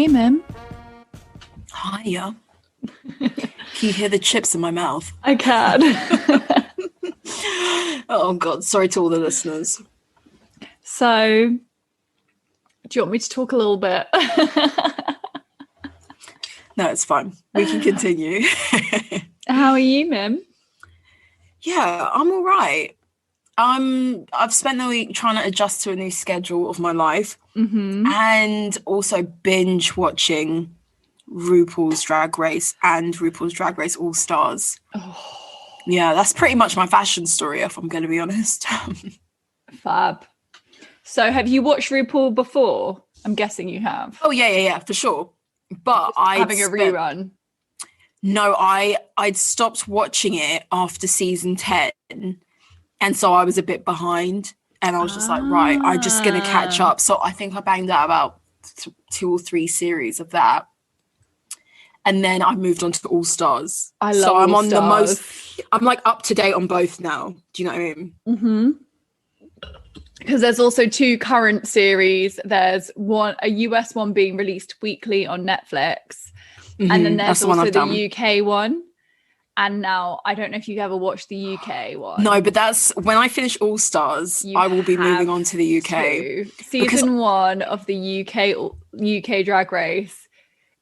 Hey, Mim. Hiya. Can you hear the chips in my mouth? I can. Oh, God. Sorry to all the listeners. So, do you want me to talk a little bit? No, it's fine. We can continue. How are you, Mim? Yeah, I'm all right. I've spent the week trying to adjust to a new schedule of my life and also binge watching RuPaul's Drag Race and RuPaul's Drag Race All Stars. Oh. Yeah, that's pretty much my fashion story, if I'm going to be honest. Fab. So have you watched RuPaul before? I'm guessing you have. Oh, yeah, for sure. But having a rerun. No, I'd stopped watching it after season 10. And so I was a bit behind. And I was just like, right, I'm just going to catch up. So I think I banged out about 2 or 3 series of that. And then I moved on to All Stars. I love All Stars. I'm like up to date on both now. Do you know what I mean? Mm-hmm. Because there's also 2 current series. There's a US one being released weekly on Netflix. And then there's also the UK one. And now, I don't know if you've ever watched the UK one. No, but that's when I finish All Stars, I will be moving on to the UK. Season 1 of the UK Drag Race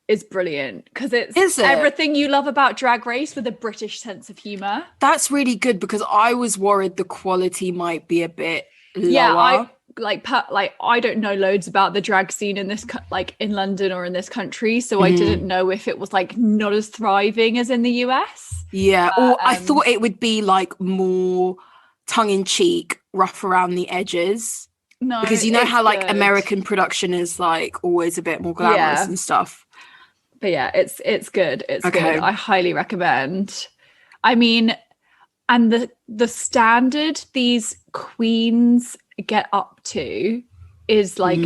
is brilliant because it's everything you love about Drag Race with a British sense of humour. That's really good because I was worried the quality might be a bit lower. Yeah, I don't know loads about the drag scene in this in London or in this country, so I didn't know if it was like not as thriving as in the US. Yeah, or I thought it would be like more tongue-in-cheek, rough around the edges. No, because you know how like good. American production is like always a bit more glamorous and stuff. But yeah, it's good. It's good. I highly recommend. I mean, and the standard these queens get up to is like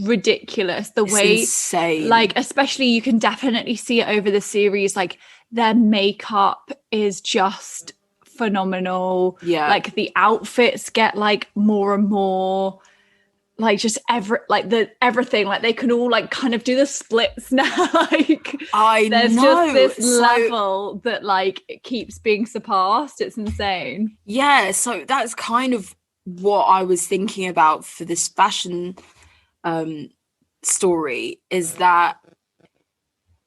ridiculous. The way, insane. Like, especially you can definitely see it over the series. Like their makeup is just phenomenal. Yeah, like the outfits get like more and more. Like just everything, like they can all like kind of do the splits now. Like there's just this level that like it keeps being surpassed. It's insane. Yeah, so that's kind of what I was thinking about for this fashion story, is that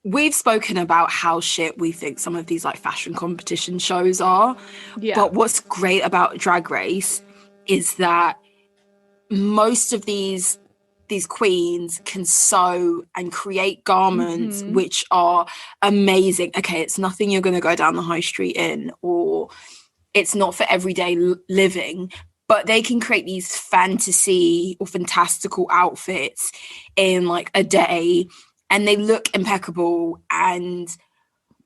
we've spoken about how shit we think some of these like fashion competition shows are. Yeah. But what's great about Drag Race is that most of these queens can sew and create garments which are amazing. Okay, it's nothing you're going to go down the high street in, or it's not for everyday living, but they can create these fantasy or fantastical outfits in like a day, and they look impeccable. And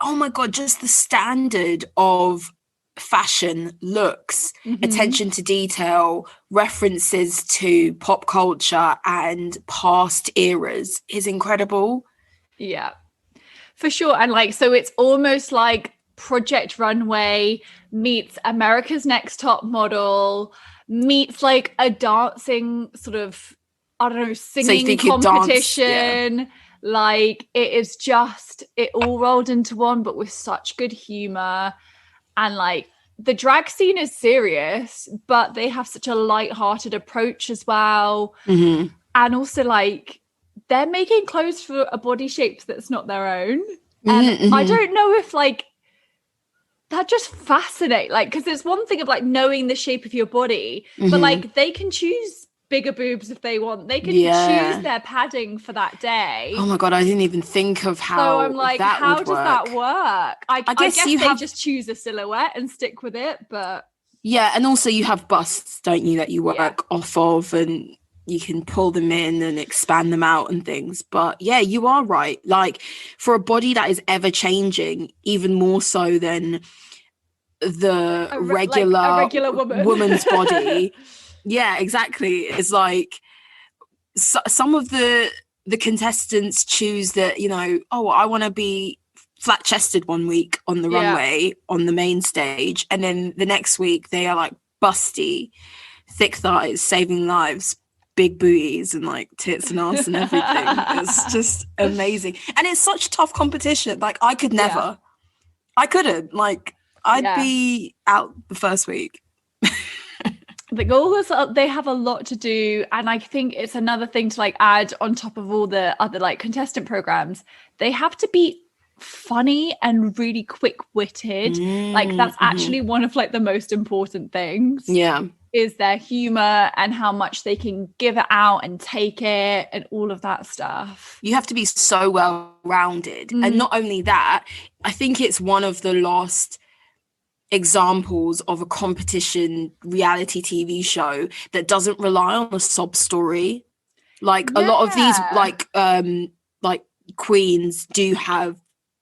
oh my God, just the standard of fashion, looks, attention to detail, references to pop culture and past eras is incredible. Yeah, for sure. And like, so it's almost like Project Runway meets America's Next Top Model meets like a dancing sort of, I don't know, singing competition. Dance, Like it is just, it all rolled into one, but with such good humor. And like the drag scene is serious, but they have such a light-hearted approach as well. And also like they're making clothes for a body shape that's not their own. And I don't know if like that just fascinates, like, because it's one thing of like knowing the shape of your body, but like they can choose bigger boobs if they want. They can choose their padding for that day. Oh my God, I didn't even think of how. So I'm like, how does that work? I guess they just choose a silhouette and stick with it, but yeah, and also you have busts, don't you, that you work off of, and you can pull them in and expand them out and things. But yeah, you are right. Like for a body that is ever changing, even more so than the regular woman's body. Yeah, exactly. It's like some of the contestants choose that, you know, oh, I want to be flat-chested one week on the runway on the main stage, and then the next week they are like busty, thick thighs, saving lives. big booties and like tits and ass and everything. It's just amazing. And it's such tough competition. Like I could never. I couldn't. Like I'd be out the first week. The girls, they have a lot to do, and I think it's another thing to like add on top of all the other like contestant programs. They have to be funny and really quick-witted. Like that's actually one of like the most important things. Is their humor and how much they can give it out and take it and all of that stuff. You have to be so well-rounded. And not only that, I think it's one of the last examples of a competition reality TV show that doesn't rely on a sob story. Like a lot of these like queens do have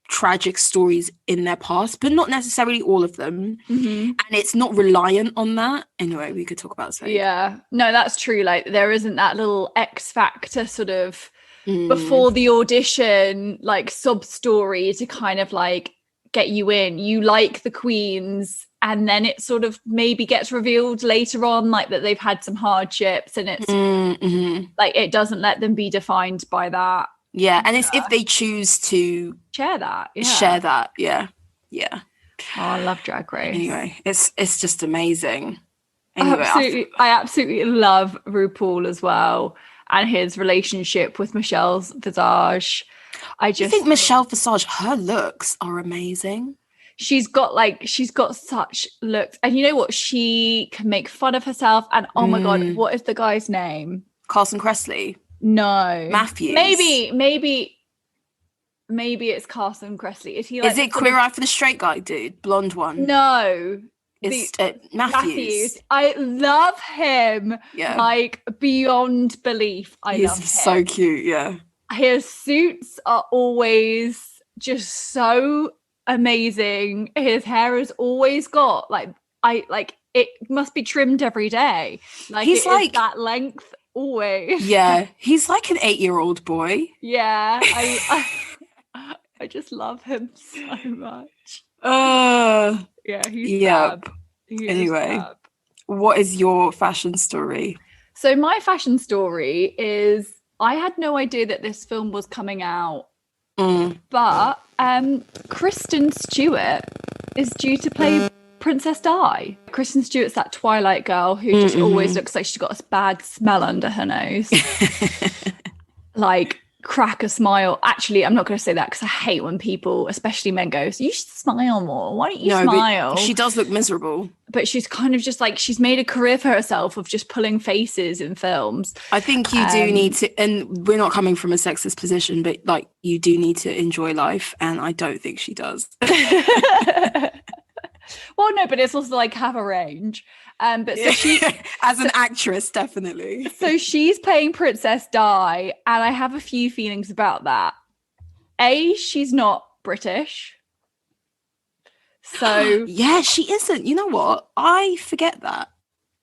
tragic stories in their past, but not necessarily all of them. And it's not reliant on that. Anyway, we could talk about that. Yeah, no, that's true. Like there isn't that little X factor sort of before the audition like sob story to kind of like get you in. You like the queens, and then it sort of maybe gets revealed later on like that they've had some hardships, and it's like it doesn't let them be defined by that. And it's if they choose to share that. Oh, I love Drag Race. Anyway, it's just amazing. Anyway, I absolutely love RuPaul as well, and his relationship with Michelle Visage. I think Michelle Visage, her looks are amazing. She's got such looks, and you know what, she can make fun of herself, and oh my god, what is the guy's name? Carson Kressley. No, Matthews. Maybe it's Carson Kressley. Is he like, is it Queer Eye for the Straight Guy dude, blonde one? No, it's Matthews. I love him like beyond belief. Love him. He's so cute. His suits are always just so amazing. His hair has always got like it must be trimmed every day. Like he's like that length always. He's like an 8-year-old boy. I just love him so much. He's fab. Anyway, what is your fashion story? So my fashion story is I had no idea that this film was coming out, but Kristen Stewart is due to play Princess Di. Kristen Stewart's that Twilight girl who just always looks like she's got a bad smell under her nose. Like, crack a smile. Actually, I'm not going to say that because I hate when people, especially men, go, so you should smile more. Why don't you smile? She does look miserable. But she's kind of just like, she's made a career for herself of just pulling faces in films. I think you do need to, and we're not coming from a sexist position, but like you do need to enjoy life, and I don't think she does. Well, no, but it's also like have a range. But so she, as an actress, definitely. So she's playing Princess Di, and I have a few feelings about that. A, she's not British. So yeah, she isn't. You know what? I forget that.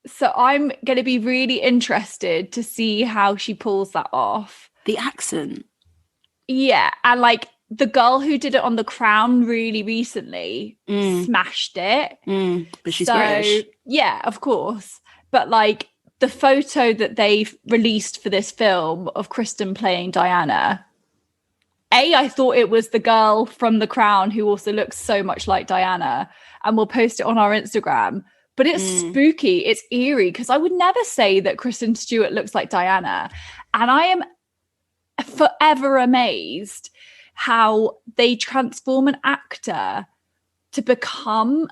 So I'm going to be really interested to see how she pulls that off. The accent. Yeah, and like the girl who did it on The Crown really recently smashed it. But she's British. Yeah, of course. But like the photo that they've released for this film of Kristen playing Diana, I thought it was the girl from The Crown who also looks so much like Diana, and we'll post it on our Instagram. But it's spooky, it's eerie, because I would never say that Kristen Stewart looks like Diana. And I am forever amazed how they transform an actor to become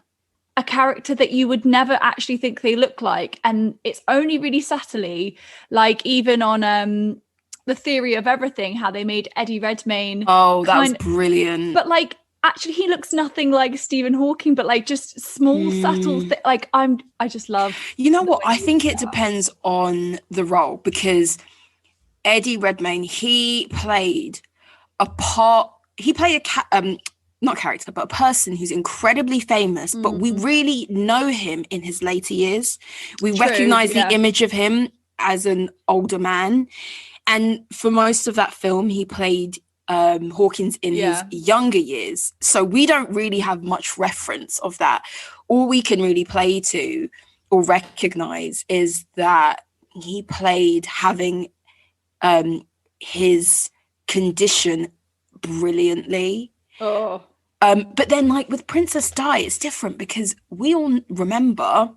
a character that you would never actually think they look like. And it's only really subtly, like even on The Theory of Everything, how they made Eddie Redmayne. Oh, that was brilliant. But like, actually he looks nothing like Stephen Hawking, but like just small subtle like I just love. You know what, I think it depends on the role, because Eddie Redmayne, he played a not character, but a person who's incredibly famous, but we really know him in his later years. We recognize the image of him as an older man, and for most of that film he played Hawkins in his younger years, so we don't really have much reference of that. All we can really play to or recognize is that he played having his condition brilliantly. But then, like, with Princess Di, it's different because we all remember,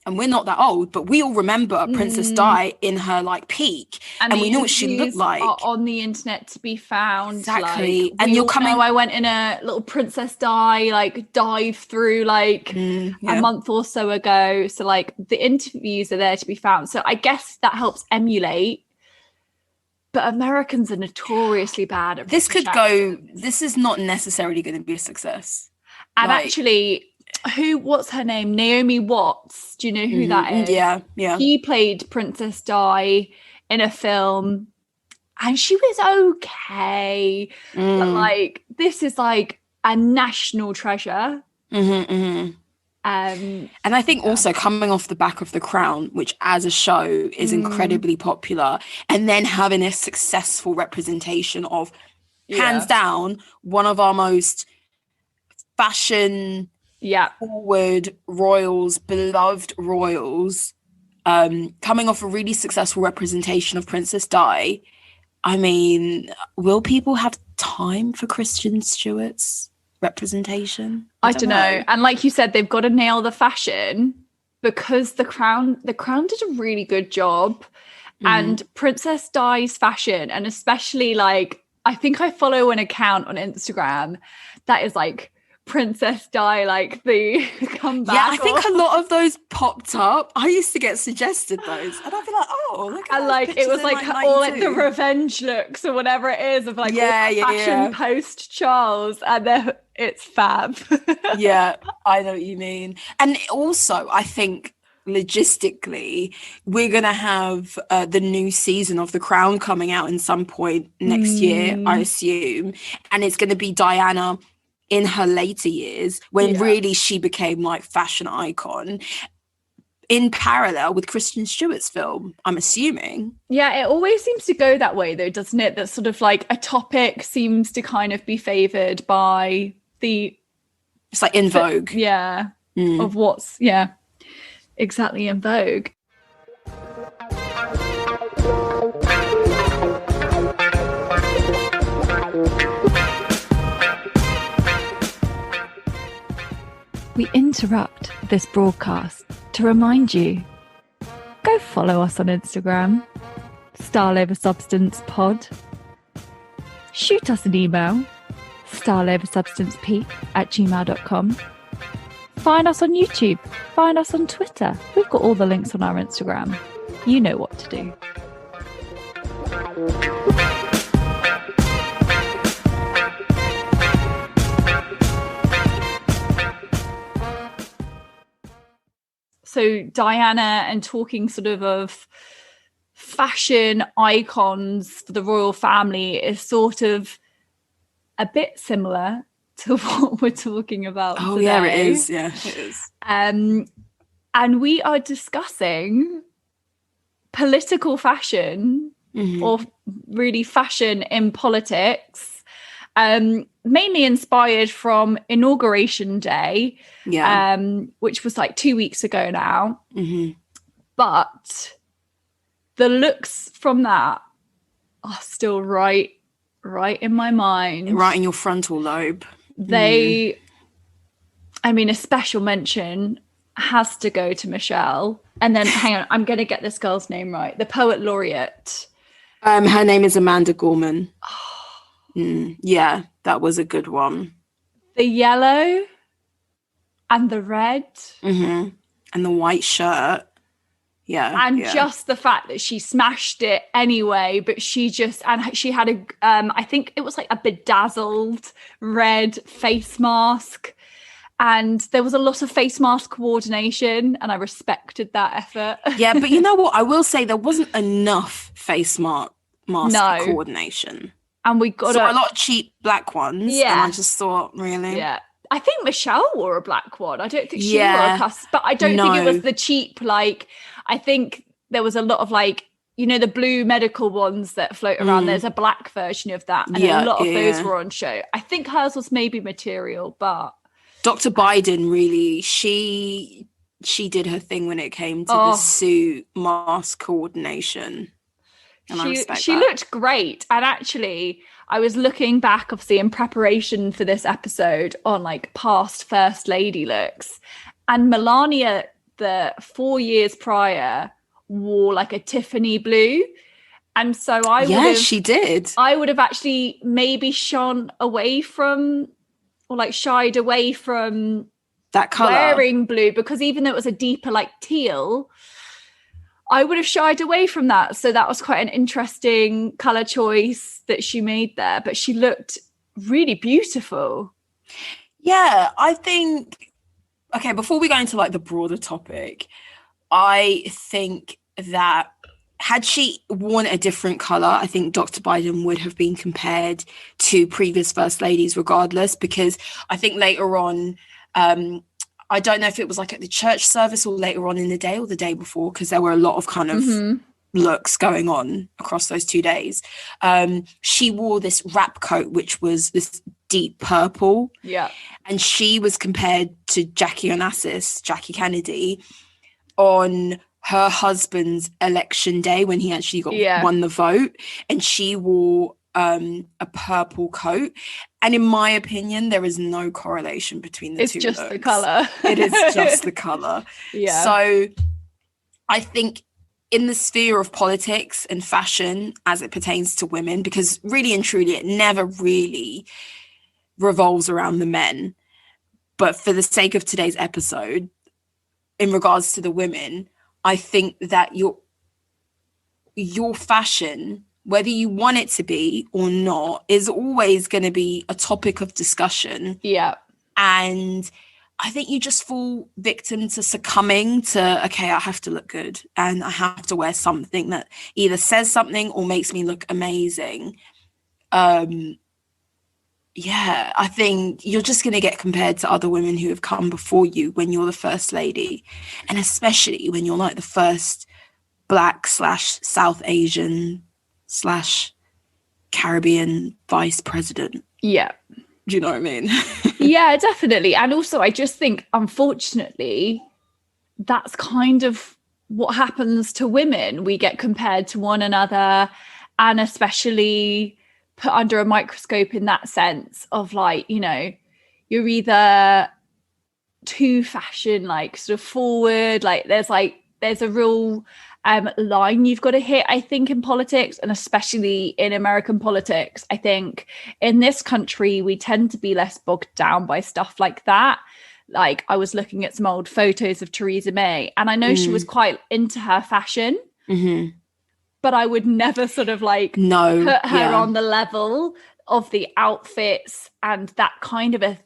and we're not that old, but we all remember Princess Di in her, like, peak, and we know what she looked like. Are on the internet to be found. Exactly. Like, and you're coming. I went in a little Princess Di like dive through like a month or so ago. So like the interviews are there to be found. So I guess that helps emulate. But Americans are notoriously bad at this. Could go. This is not necessarily going to be a success. And like, actually, what's her name? Naomi Watts. Do you know who that is? Yeah. He played Princess Di in a film, and she was okay. But like, this is like a national treasure. And I think also coming off the back of The Crown, which as a show is incredibly popular, and then having a successful representation of, hands down, one of our most fashion forward royals, beloved royals, coming off a really successful representation of Princess Di. I mean, will people have time for Kristen Stewart's representation? I don't know. And like you said, they've got to nail the fashion, because the crown did a really good job. And Princess Di's fashion, and especially like, I think I follow an account on Instagram that is like Princess Di, like the comeback. Yeah, I think a lot of those popped up. I used to get suggested those, and I'd be like, "Oh, look at." And like it was like all like the revenge looks or whatever it is of like fashion post Charles, and it's fab. Yeah, I know what you mean. And also, I think logistically, we're gonna have the new season of The Crown coming out in some point next year, I assume, and it's going to be Diana in her later years, when really she became like fashion icon, in parallel with Kristen Stewart's film, I'm assuming. Yeah, it always seems to go that way though, doesn't it? That sort of like a topic seems to kind of be favoured by the... It's like in vogue. Yeah, of what's, exactly in vogue. We interrupt this broadcast to remind you, go follow us on Instagram, StyleOverSubstancePod. Shoot us an email, styleoversubstancepeak@gmail.com. Find us on YouTube, find us on Twitter. We've got all the links on our Instagram. You know what to do. So Diana, and talking sort of fashion icons for the royal family, is sort of a bit similar to what we're talking about today. Yeah, it is. Yeah, it is. And we are discussing political fashion, or really fashion in politics, mainly inspired from Inauguration Day, which was like 2 weeks ago now. But the looks from that are still right in my mind. Right in your frontal lobe. I mean, a special mention has to go to Michelle. And then, hang on, I'm going to get this girl's name right. The poet laureate. Her name is Amanda Gorman. Yeah, that was a good one. The yellow and the red. And the white shirt. Yeah. And just the fact that she smashed it anyway, but she had I think it was like a bedazzled red face mask. And there was a lot of face mask coordination, and I respected that effort. Yeah, but you know what? I will say there wasn't enough face mask coordination. And we got a lot of cheap black ones. Yeah. And I just thought, really? Yeah. I think Michelle wore a black one. I don't think she wore a custom, but I don't think it was the cheap, like, I think there was a lot of like, you know, the blue medical ones that float around. There's a black version of that. And a lot of those were on show. I think hers was maybe material, but... Dr. Biden, really, she she did her thing when it came to the suit mask coordination. And I respect she that. Looked great. And actually, I was looking back, obviously, in preparation for this episode on like past First Lady looks. And Melania, the 4 years prior, wore like a Tiffany blue. And so she did. I would have actually maybe shied away from that color, wearing blue, because even though it was a deeper like teal, I would have shied away from that. So that was quite an interesting color choice that she made there, but she looked really beautiful. Yeah, I think, okay, before we go into like the broader topic, I think that had she worn a different color, I think Dr. Biden would have been compared to previous first ladies regardless, because I think later on, I don't know if it was like at the church service or later on in the day or the day before, because there were a lot of kind of looks going on across those 2 days. She wore this wrap coat, which was this deep purple. Yeah. And she was compared to Jackie Kennedy, on her husband's election day when he actually won the vote. And she wore a purple coat. And in my opinion, there is no correlation between the two. It's just looks. the color. It is just the color. Yeah. So I think in the sphere of politics and fashion as it pertains to women, because really and truly it never really revolves around the men. But for the sake of today's episode, in regards to the women, I think that your fashion, whether you want it to be or not, is always going to be a topic of discussion. Yeah. And I think you just fall victim to succumbing to, okay, I have to look good and I have to wear something that either says something or makes me look amazing. Yeah, I think you're just going to get compared to other women who have come before you when you're the first lady. And especially when you're like the first Black/South Asian / Caribbean vice president. Yeah. Do you know what I mean? Yeah, definitely. And also, I just think, unfortunately, that's kind of what happens to women. We get compared to one another, and especially put under a microscope in that sense of like, you know, you're either too fashion, like sort of forward, like there's a real line you've got to hit, I think, in politics, and especially in American politics. I think in this country, we tend to be less bogged down by stuff like that. Like, I was looking at some old photos of Theresa May, and I know she was quite into her fashion, but I would never sort of like put her on the level of the outfits and that kind of a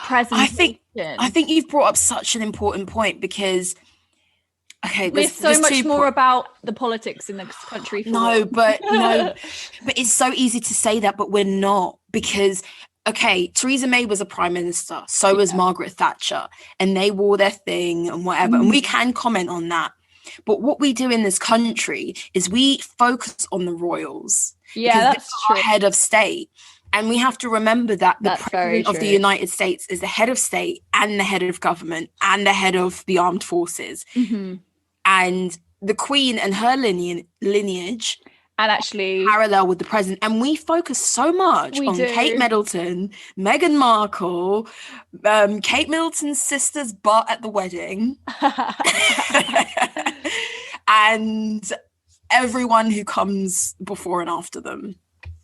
presentation. I think you've brought up such an important point, because we're so much more about the politics in this country. But it's so easy to say that, but we're not, because Theresa May was a prime minister, so was Margaret Thatcher, and they wore their thing and whatever, and we can comment on that. But what we do in this country is we focus on the royals. Yeah, that's true. Our head of state. And we have to remember that the president of the United States is the head of state and the head of government and the head of the armed forces. And the Queen and her lineage and actually parallel with the president. And we focus so much on Kate Middleton, Meghan Markle, Kate Middleton's sister's butt at the wedding, and everyone who comes before and after them.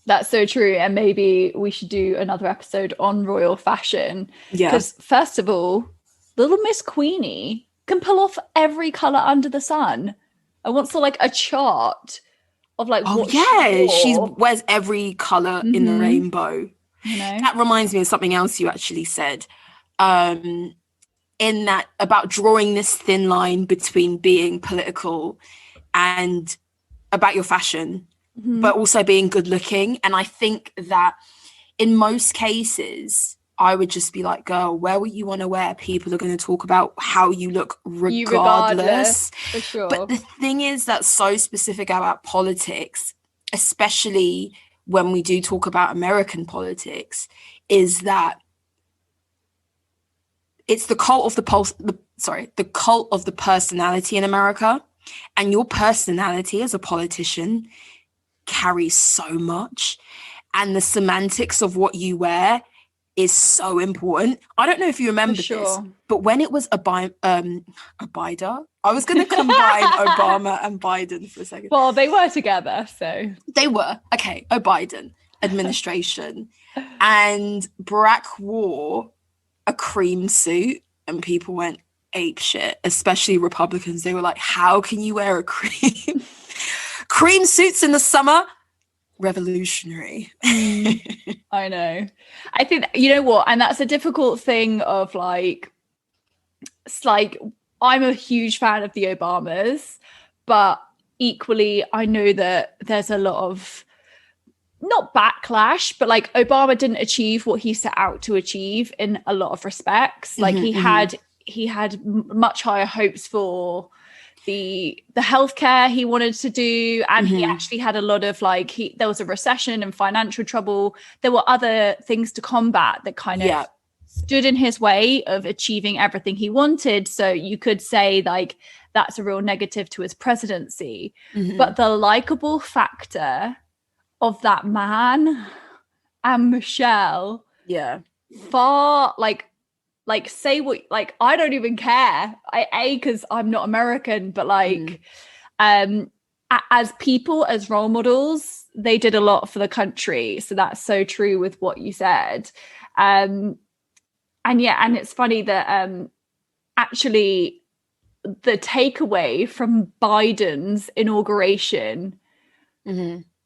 That's so true. And maybe we should do another episode on royal fashion. Yeah. Because first of all, little Miss Queenie can pull off every colour under the sun. I want like a chart of like she wears every colour in the rainbow. You know? That reminds me of something else you actually said. In that about drawing this thin line between being political and about your fashion, but also being good looking. And I think that in most cases, I would just be like, girl, wear what you want to wear. People are going to talk about how you look regardless. For sure. But the thing is that's so specific about politics, especially when we do talk about American politics, is that it's the cult of the the cult of the personality in America, and your personality as a politician carries so much, and the semantics of what you wear is so important. I don't know if you remember this, but when it was Biden, I was going to combine Obama and Biden for a second. Well, they were together, so. They were. Okay, Biden administration. And Barack wore a cream suit and people went ape shit, especially Republicans. They were like, how can you wear a cream suits in the summer? Revolutionary. I know. I think, you know what, and that's a difficult thing of like, it's like, I'm a huge fan of the Obamas, but equally I know that there's a lot of not backlash, but like Obama didn't achieve what he set out to achieve in a lot of respects. Like he had much higher hopes for the healthcare he wanted to do, and he actually had a lot of like there was a recession and financial trouble. There were other things to combat that kind of stood in his way of achieving everything he wanted. So you could say like that's a real negative to his presidency. But the likable factor of that man and Michelle, far like say what, like I don't even care, because I'm not American, but like as people, as role models, they did a lot for the country. So that's so true with what you said. And it's funny that actually the takeaway from Biden's inauguration,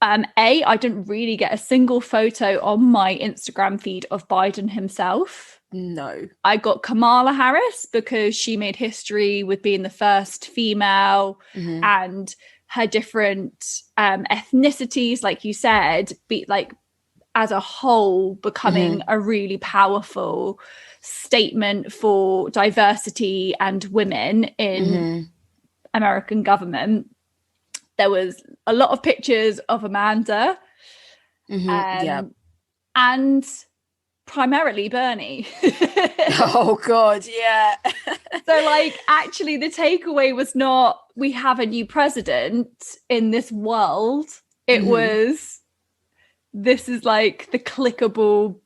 I didn't really get a single photo on my Instagram feed of Biden himself. No. I got Kamala Harris because she made history with being the first female, and her different ethnicities, like you said, be like as a whole becoming a really powerful statement for diversity and women in American government. There was a lot of pictures of Amanda and primarily Bernie. Oh God, yeah. So like actually the takeaway was not we have a new president in this world. It was this is like the clickable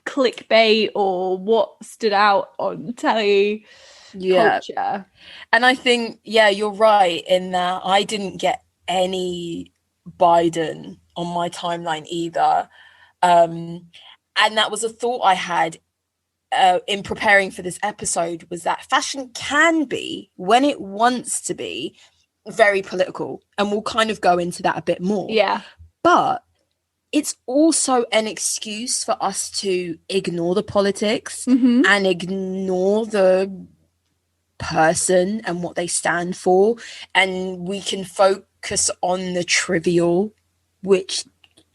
clickbait or what stood out on telly culture. And I think you're right in that I didn't get any Biden on my timeline either. And that was a thought I had in preparing for this episode, was that fashion can be, when it wants to be, very political. And we'll kind of go into that a bit more. Yeah. But it's also an excuse for us to ignore the politics and ignore the person and what they stand for. And we can focus on the trivial, which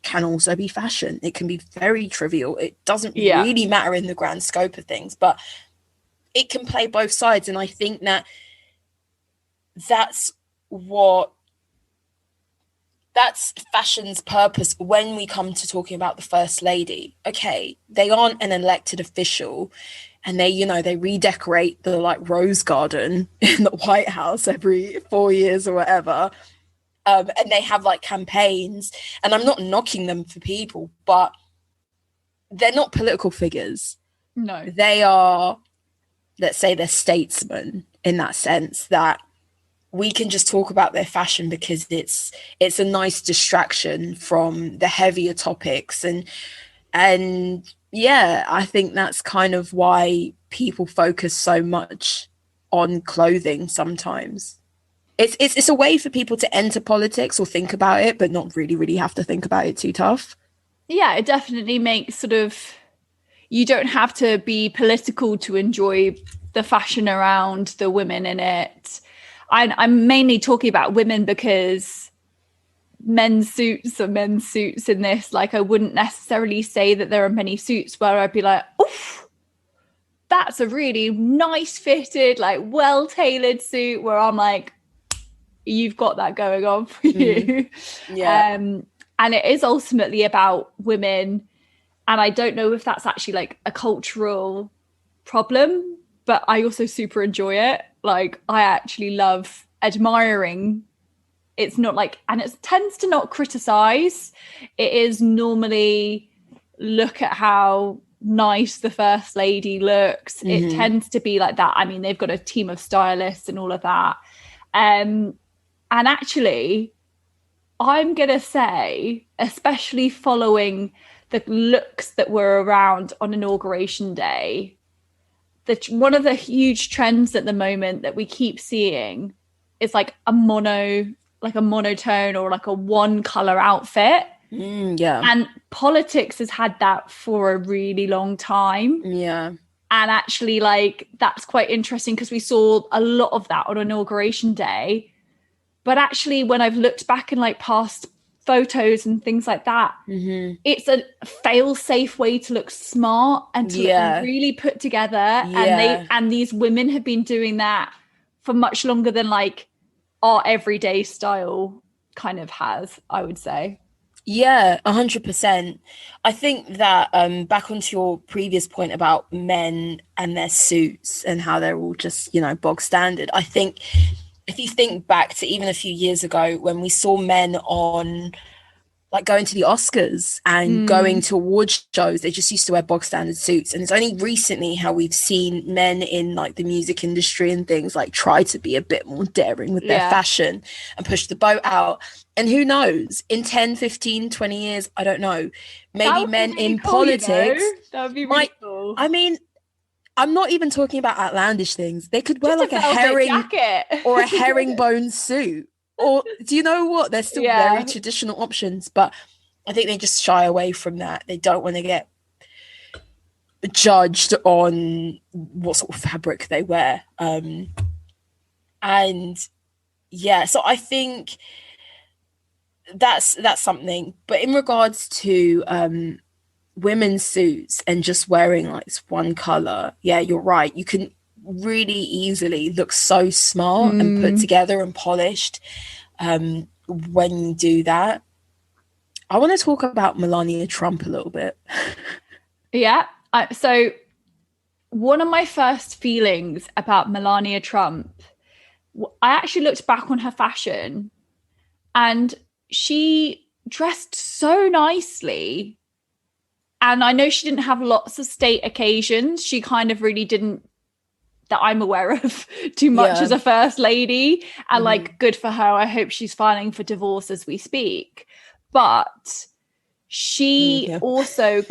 can also be fashion. It can be very trivial. It doesn't really matter in the grand scope of things, but it can play both sides. And I think that that's fashion's purpose when we come to talking about the First Lady. Okay, they aren't an elected official, and they redecorate the like rose garden in the White House every 4 years or whatever. And they have like campaigns, and I'm not knocking them for people, but they're not political figures. No, they are, let's say, they're statesmen in that sense, that we can just talk about their fashion because it's a nice distraction from the heavier topics. And I think that's kind of why people focus so much on clothing sometimes. It's a way for people to enter politics or think about it, but not really have to think about it too tough. Yeah, it definitely makes sort of, you don't have to be political to enjoy the fashion around the women in it. I'm mainly talking about women because men's suits are men's suits in this. Like, I wouldn't necessarily say that there are many suits where I'd be like, oof, that's a really nice fitted, like well-tailored suit, where I'm like, you've got that going on for you. And it is ultimately about women, and I don't know if that's actually like a cultural problem but I also super enjoy it. Like, I actually love admiring. It's not like, and it tends to not criticize. It is normally look at how nice the first lady looks. It tends to be like that. I mean, they've got a team of stylists and all of that. And actually, I'm going to say, especially following the looks that were around on Inauguration Day, one of the huge trends at the moment that we keep seeing is like a monotone or like a one color outfit. And politics has had that for a really long time. Yeah. And actually, like, that's quite interesting because we saw a lot of that on Inauguration Day. But actually, when I've looked back in like past photos and things like that, it's a fail-safe way to look smart and to look really put together. And these women have been doing that for much longer than like our everyday style kind of has, I would say. Yeah, 100%. I think that back onto your previous point about men and their suits and how they're all just, bog standard. I think if you think back to even a few years ago when we saw men on like going to the Oscars and going to award shows, they just used to wear bog standard suits. And it's only recently how we've seen men in like the music industry and things like try to be a bit more daring with their fashion and push the boat out. And who knows, in 10, 15, 20 years, I don't know, maybe men really in politics. That would be really cool. I mean, I'm not even talking about outlandish things. They could wear just like a herring jacket or a herringbone suit. Or do you know what? They're still very traditional options, but I think they just shy away from that. They don't want to get judged on what sort of fabric they wear. So I think that's something. But in regards to women's suits and just wearing like this one color, you're right. You can really easily look so smart and put together and polished when you do that. I want to talk about Melania Trump a little bit. So one of my first feelings about Melania Trump, I actually looked back on her fashion and she dressed so nicely. And I know she didn't have lots of state occasions. She kind of really didn't, that I'm aware of, too much as a first lady. And like, good for her. I hope she's filing for divorce as we speak. But she also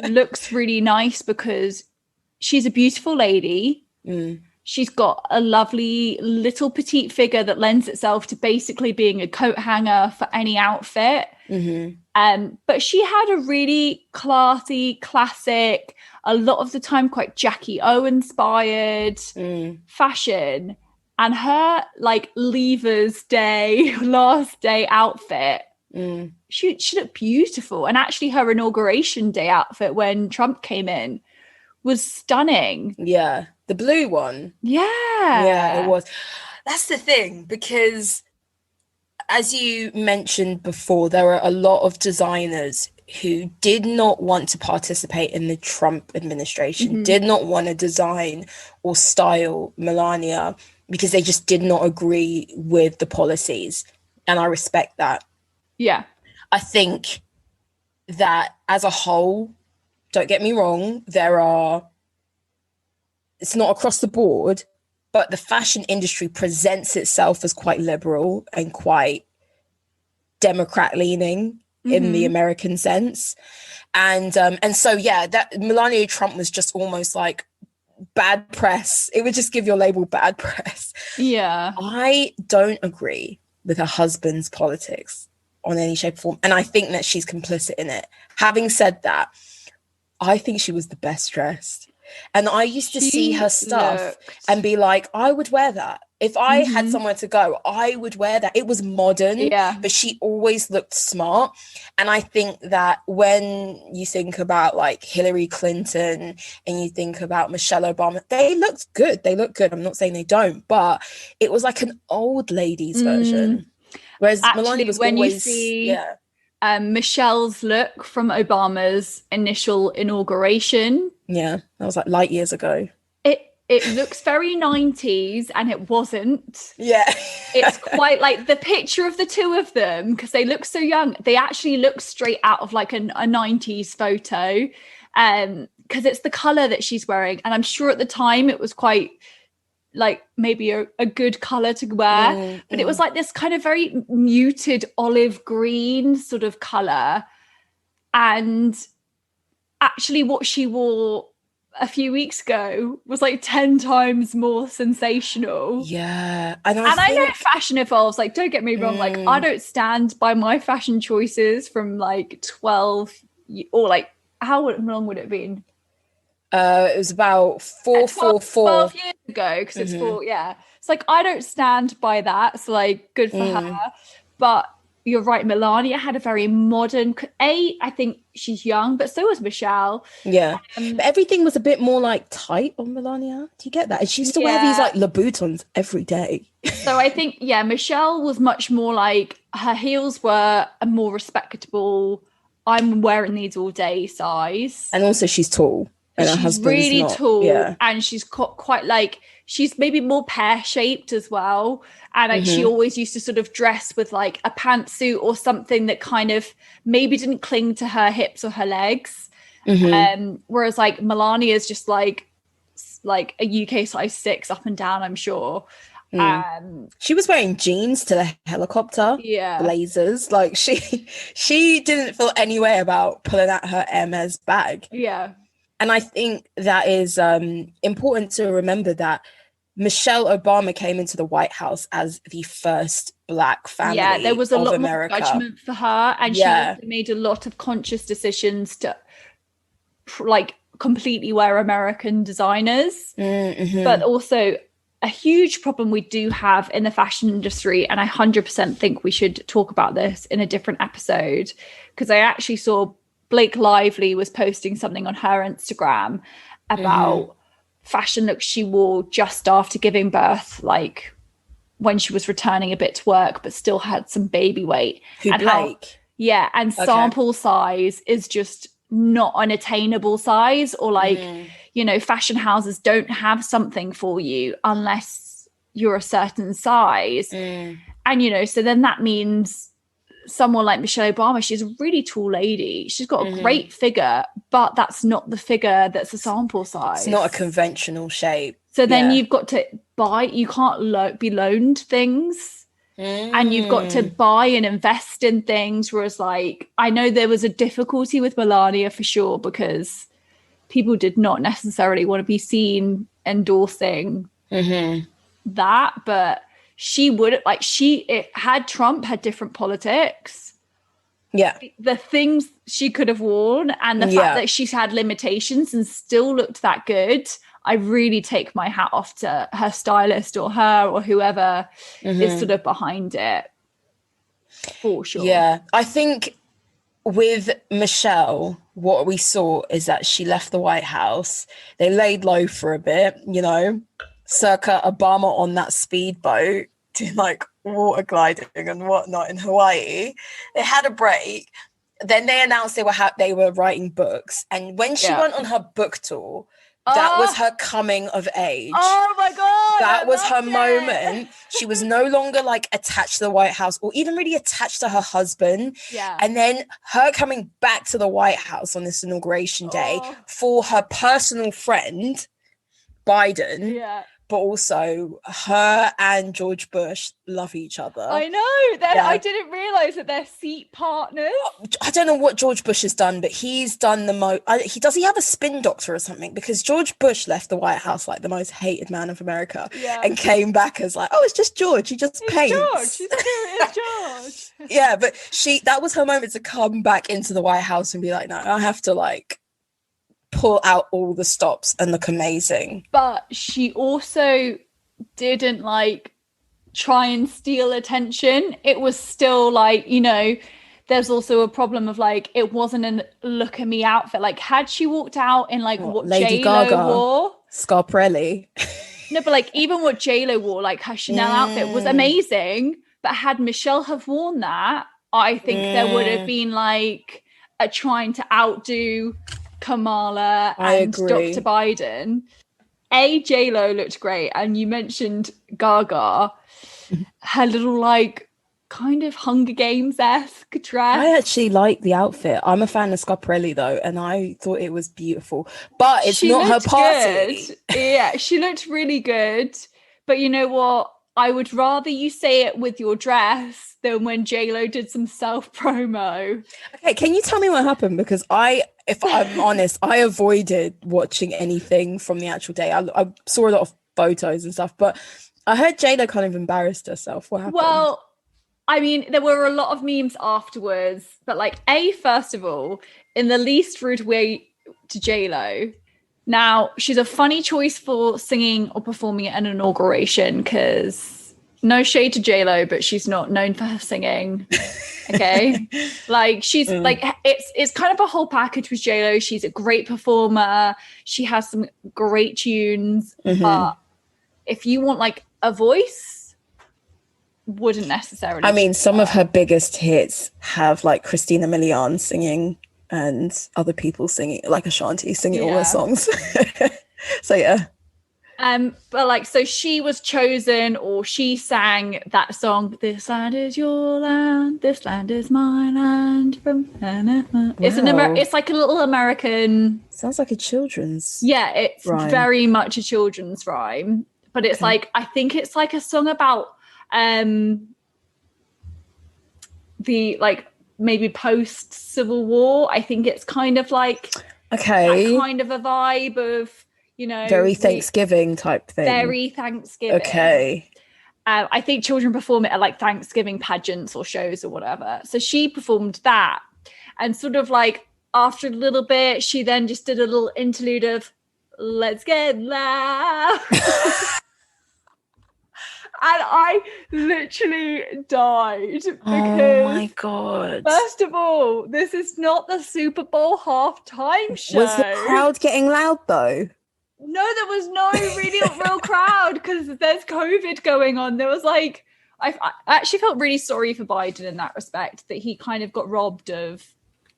looks really nice because she's a beautiful lady. She's got a lovely little petite figure that lends itself to basically being a coat hanger for any outfit. But she had a really classy, classic, a lot of the time quite Jackie O inspired fashion. And her like Leavers Day, last day outfit, she looked beautiful. And actually her Inauguration Day outfit when Trump came in was stunning. Yeah, the blue one. Yeah, it was. That's the thing, because as you mentioned before, there are a lot of designers who did not want to participate in the Trump administration, did not want to design or style Melania because they just did not agree with the policies. And I respect that. Yeah. I think that as a whole, don't get me wrong, it's not across the board, but the fashion industry presents itself as quite liberal and quite Democrat leaning in the American sense. And so, that Melania Trump was just almost like bad press. It would just give your label bad press. Yeah. I don't agree with her husband's politics on any shape or form. And I think that she's complicit in it. Having said that, I think she was the best dressed. And I used to see her stuff and be like, I would wear that. If I had somewhere to go, I would wear that. It was modern, but she always looked smart. And I think that when you think about like Hillary Clinton and you think about Michelle Obama, they looked good. They look good. I'm not saying they don't, but it was like an old lady's version. Whereas actually, Melania was when always, you see Michelle's look from Obama's initial inauguration. Yeah, that was like light years ago. it looks very 90s and it wasn't. Yeah. It's quite like the picture of the two of them, because they look so young. They actually look straight out of like a 90s photo. Because it's the color that she's wearing. And I'm sure at the time it was quite like maybe a good color to wear. But it was like this kind of very muted olive green sort of color. And actually what she wore a few weeks ago was like 10 times more sensational. Yeah. I know fashion evolves, like don't get me wrong, like I don't stand by my fashion choices from like 12 or like how long would it have been? It was about 12 years ago, because it's it's like I don't stand by that, so like good for her. But you're right, Melania had a very modern I think she's young, but so was Michelle. But everything was a bit more like tight on Melania. Do you get that? And she used to wear these like Louboutins every day. So I think Michelle was much more like, her heels were a more respectable, I'm wearing these all day size. And also she's tall. And she's really tall, and she's quite like, she's maybe more pear-shaped as well. And like she always used to sort of dress with like a pantsuit or something that kind of maybe didn't cling to her hips or her legs. Whereas like Melania is just like a UK size 6 up and down, I'm sure. She was wearing jeans to the helicopter, blazers. Like she didn't feel any way about pulling out her Hermes bag. And I think that is important to remember that Michelle Obama came into the White House as the first Black family. Yeah, there was a lot America. More judgment for her, and she made a lot of conscious decisions to like completely wear American designers. But also a huge problem we do have in the fashion industry, and I 100% think we should talk about this in a different episode, because I actually saw Blake Lively was posting something on her Instagram about fashion looks she wore just after giving birth, like when she was returning a bit to work, but still had some baby weight. Blake? And sample size is just not an attainable size, or like, you know, fashion houses don't have something for you unless you're a certain size. And, you know, so then that means someone like Michelle Obama, she's a really tall lady. She's got a great figure, but that's not the figure that's a sample size. It's not a conventional shape. So then you've got to buy, you can't be loaned things. And you've got to buy and invest in things. Whereas like, I know there was a difficulty with Melania for sure, because people did not necessarily want to be seen endorsing that, but she would like Trump had different politics. The things she could have worn and the fact that she's had limitations and still looked that good, I really take my hat off to her stylist or her or whoever is sort of behind it, for sure. I think with Michelle, what we saw is that she left the White House. They laid low for a bit, you know, circa Obama on that speedboat, doing like water gliding and whatnot in Hawaii. They had a break. Then they announced they were writing books. And when she went on her book tour, that was her coming of age. Oh my God. That was her moment. She was no longer like attached to the White House or even really attached to her husband. And then her coming back to the White House on this inauguration day for her personal friend, Biden. But also her and George Bush love each other. I know. I didn't realise that they're seat partners. I don't know what George Bush has done, but he's done the most. He have a spin doctor or something? Because George Bush left the White House like the most hated man of America and came back as like, oh, it's just George. He just paints. It's George. But that was her moment to come back into the White House and be like, no, I have to like pull out all the stops and look amazing. But she also didn't like try and steal attention. It was still like, you know, there's also a problem of like, it wasn't a look at me outfit. Like had she walked out in like what Lady J-Lo Gaga wore, Scarprelli. No, but like even what J-Lo wore, like her Chanel outfit was amazing. But had Michelle have worn that, I think there would have been like a trying to outdo Kamala and Dr. Biden. J-Lo looked great, and you mentioned Gaga, her little like kind of Hunger Games-esque dress. I actually like the outfit. I'm a fan of Scarpelli though, and I thought it was beautiful. But it's not her party. Good. Yeah, she looked really good. But you know what? I would rather you say it with your dress than when J-Lo did some self-promo. Okay, can you tell me what happened? Because if I'm honest, I avoided watching anything from the actual day. I saw a lot of photos and stuff, but I heard J-Lo kind of embarrassed herself. What happened? Well, I mean, there were a lot of memes afterwards, but like, first of all, in the least rude way to J-Lo, now she's a funny choice for singing or performing at an inauguration, because no shade to J-Lo, but she's not known for her singing. Okay. Like she's like, it's kind of a whole package with J-Lo. She's a great performer. She has some great tunes, but if you want like a voice, wouldn't necessarily. I mean, some of her biggest hits have like Christina Milian singing and other people singing, like Ashanti singing all her songs. So yeah. But like, so she was chosen, or she sang that song, "This land is your land, this land is my land." From it's like a little American. Sounds like a children's. Yeah, it's rhyme. Very much a children's rhyme, but it's like, I think it's like a song about the like maybe post Civil War. I think it's kind of like that kind of a vibe of, you know, very Thanksgiving type thing. Very Thanksgiving. Okay. I think children perform it at like Thanksgiving pageants or shows or whatever. So she performed that, and sort of like after a little bit, she then just did a little interlude of "Let's Get Loud." And I literally died because, oh my God. First of all, this is not the Super Bowl halftime show. Was the crowd getting loud though? No, there was no real crowd, because there's COVID going on. There was like, I actually felt really sorry for Biden in that respect, that he kind of got robbed of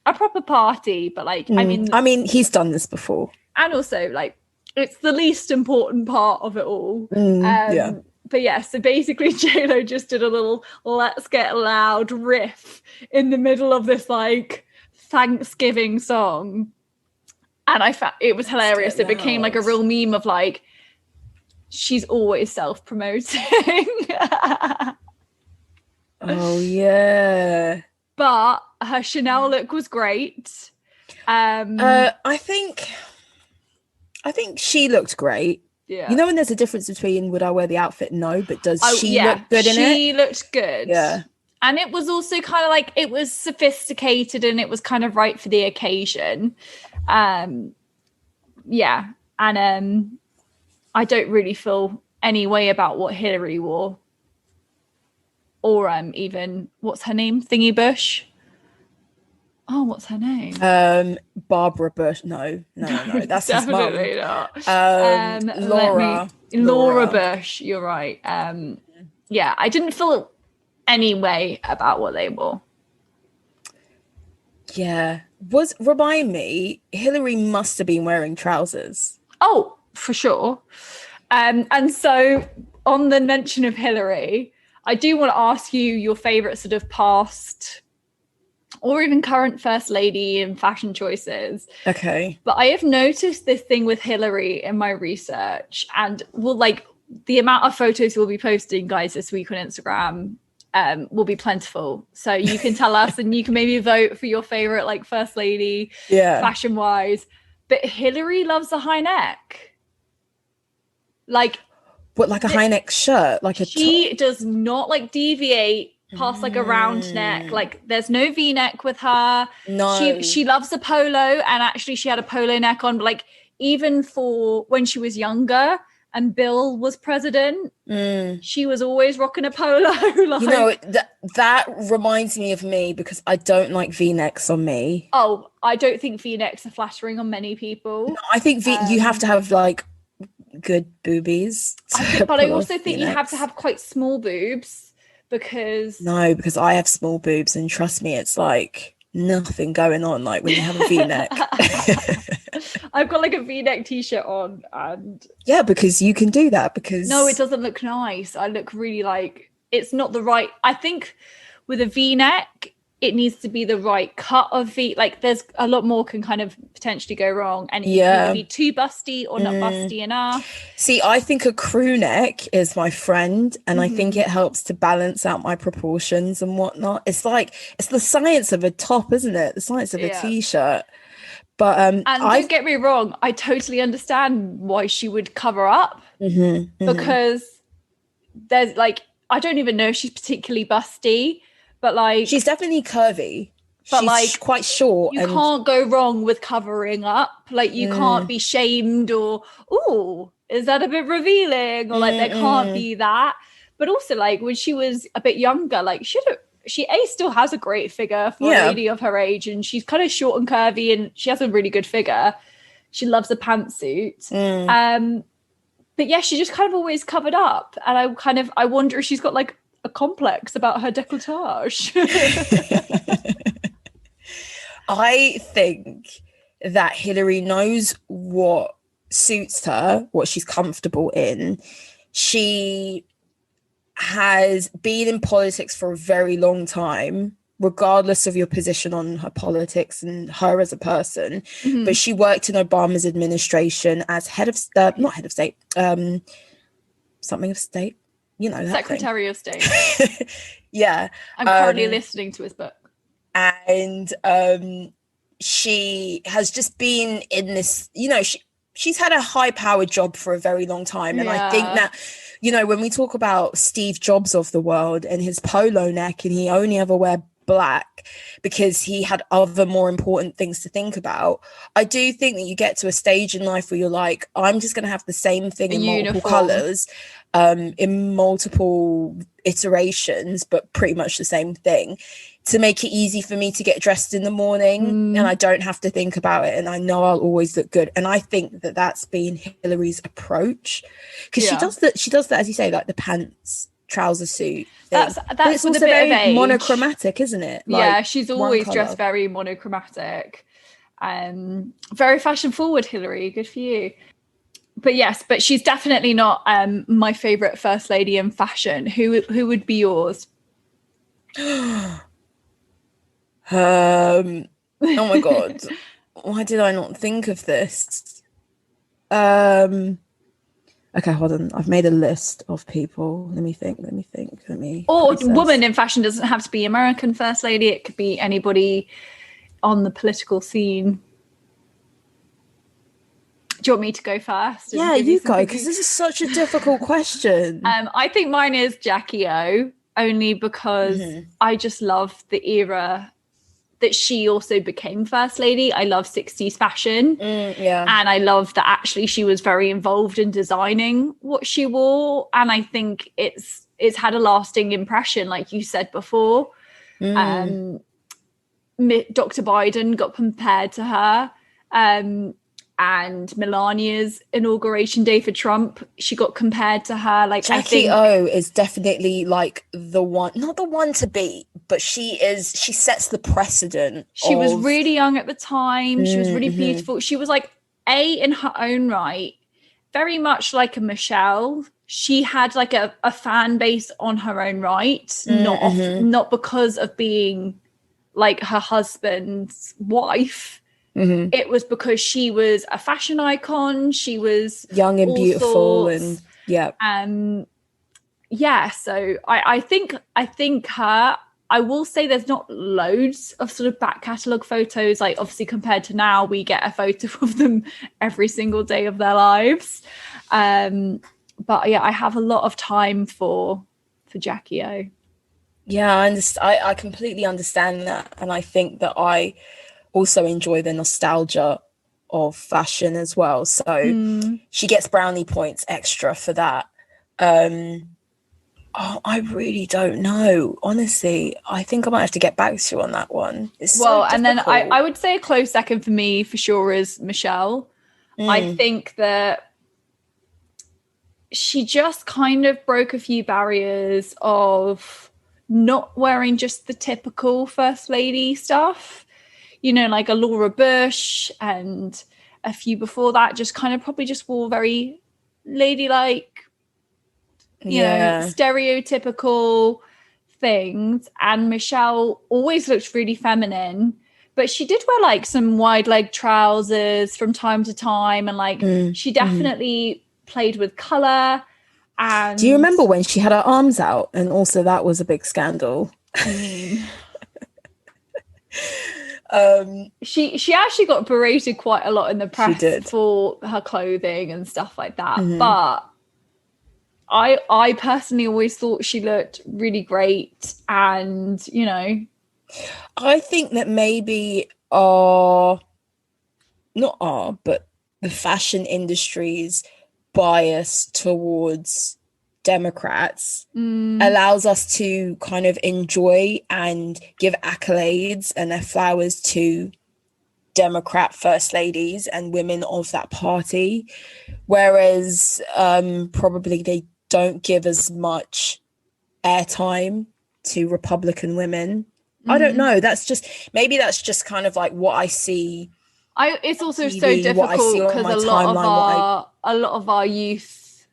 a proper party. But like, I mean, he's done this before. And also like, it's the least important part of it all. Yeah. But yeah, so basically J-Lo just did a little "Let's Get Loud" riff in the middle of this like Thanksgiving song. And I found it was hilarious. It became like a real meme of like, she's always self-promoting. Oh yeah. But her Chanel look was great. I think she looked great. Yeah. You know when there's a difference between would I wear the outfit? No, but does she look good in it? She looked good. Yeah. And it was also kind of like, it was sophisticated and it was kind of right for the occasion. Yeah. And I don't really feel any way about what Hillary wore. Or even, what's her name? Thingy Bush. Oh, what's her name? Barbara Bush. No, that's his mum. Definitely not. Laura Bush. You're right. Yeah, I didn't feel any way about what they wore. Yeah, remind me, Hillary must have been wearing trousers. Oh, for sure. And so on the mention of Hillary, I do want to ask you your favorite sort of past or even current first lady and fashion choices. Okay. But I have noticed this thing with Hillary in my research, and the amount of photos we'll be posting, guys, this week on Instagram will be plentiful. So you can tell us and you can maybe vote for your favorite like first lady fashion wise. But Hillary loves a high neck. Like a high neck shirt? Like she does not like deviate past like a round neck. Like there's no V-neck with her. No. She loves a polo, and actually she had a polo neck on, but like even for when she was younger and Bill was president, she was always rocking a polo. Like, you know, that reminds me of me because I don't like V-necks on me. Oh, I don't think V-necks are flattering on many people. No, I think you have to have like good boobies. But I also think you have to have quite small boobs because I have small boobs, and trust me, it's like nothing going on, like when you have a V-neck. I've got like a V-neck t-shirt on, and yeah, because you can do that, because no, it doesn't look nice. I look really like, it's not the right, I think with a V-neck it needs to be the right cut of V. Like there's a lot more can kind of potentially go wrong, and it can either be too busty or not busty enough. See, I think a crew neck is my friend, and I think it helps to balance out my proportions and whatnot. It's like, it's the science of a top, isn't it? The science of a t-shirt. But and don't get me wrong, I totally understand why she would cover up, because there's like, I don't even know if she's particularly busty, but like she's definitely curvy, but she's like quite short. You can't go wrong with covering up. Like you can't be shamed or, oh, is that a bit revealing? Or like there can't be that. But also like when she was a bit younger, like she still has a great figure for a lady of her age, and she's kind of short and curvy, and she has a really good figure. She loves a pantsuit. But yeah, she just kind of always covered up, and I wonder if she's got like a complex about her décolletage. I think that Hillary knows what suits her, what she's comfortable in. She has been in politics for a very long time, regardless of your position on her politics and her as a person. But she worked in Obama's administration as not head of state, something of state, you know, that Secretary of State. Yeah. I'm currently listening to his book. And she has just been in this, you know, she's had a high-powered job for a very long time. And I think that, you know, when we talk about Steve Jobs of the world and his polo neck, and he only ever wear black because he had other more important things to think about, I do think that you get to a stage in life where you're like, I'm just going to have the same thing in multiple colors, in multiple iterations, but pretty much the same thing, to make it easy for me to get dressed in the morning, and I don't have to think about it, and I know I'll always look good. And I think that that's been Hillary's approach, because she does that, as you say, like the pants, trouser suit thing. That's also very monochromatic, isn't it? Like, she's always dressed very monochromatic. Very fashion forward, Hillary. Good for you. But yes, but she's definitely not my favorite first lady in fashion. Who would be yours? Oh my god, why did I not think of this? Okay, hold on, I've made a list of people. Let me think. Or woman in fashion doesn't have to be American first lady, it could be anybody on the political scene. Do you want me to go first? Yeah, you go, because this is such a difficult question. I think mine is Jackie O, only because I just love the era that she also became first lady. I love 60s fashion. And I love that actually she was very involved in designing what she wore. And I think it's had a lasting impression, like you said before. Dr. Biden got compared to her. And Melania's inauguration day for Trump, she got compared to her. Like Jackie O is definitely like the one, not the one to beat, but she sets the precedent. She was really young at the time. She was really beautiful. She was like in her own right, very much like a Michelle. She had like a fan base on her own right, not because of being like her husband's wife. It was because she was a fashion icon. She was young and beautiful, and so I think her. I will say there's not loads of sort of back catalogue photos. Like obviously compared to now, we get a photo of them every single day of their lives. But yeah, I have a lot of time for Jackie O. Yeah, I completely understand that, and I think that I also enjoy the nostalgia of fashion as well. So she gets brownie points extra for that. I really don't know. Honestly, I think I might have to get back to you on that one. And then I would say a close second for me for sure is Michelle. I think that she just kind of broke a few barriers of not wearing just the typical first lady stuff, you know, like a Laura Bush and a few before that just kind of probably just wore very ladylike, you know, stereotypical things. And Michelle always looked really feminine, but she did wear like some wide leg trousers from time to time, and like she definitely played with color. And do you remember when she had her arms out? And also that was a big scandal. I mean, she actually got berated quite a lot in the press for her clothing and stuff like that. But I personally always thought she looked really great. And, you know, I think that maybe but the fashion industry's bias towards Democrats allows us to kind of enjoy and give accolades and their flowers to Democrat first ladies and women of that party, whereas probably they don't give as much airtime to Republican women. I don't know. That's just kind of like what I see. It's also TV, so difficult because a lot of our youth,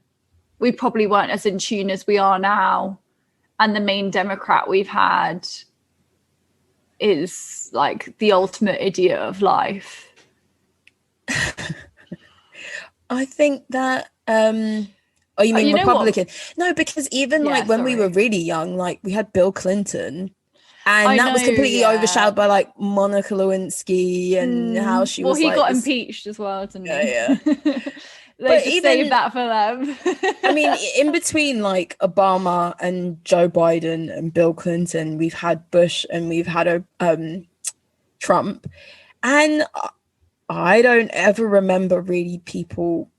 we probably weren't as in tune as we are now, and the main Democrat we've had is like the ultimate idiot of life. I think that oh, you mean Republican? No, because even when we were really young, like we had Bill Clinton. And that was completely overshadowed by like Monica Lewinsky and how she was. Well, he got impeached as well, didn't he? Yeah. They just saved that for them. I mean, in between like Obama and Joe Biden and Bill Clinton, we've had Bush and we've had Trump, and I don't ever remember really people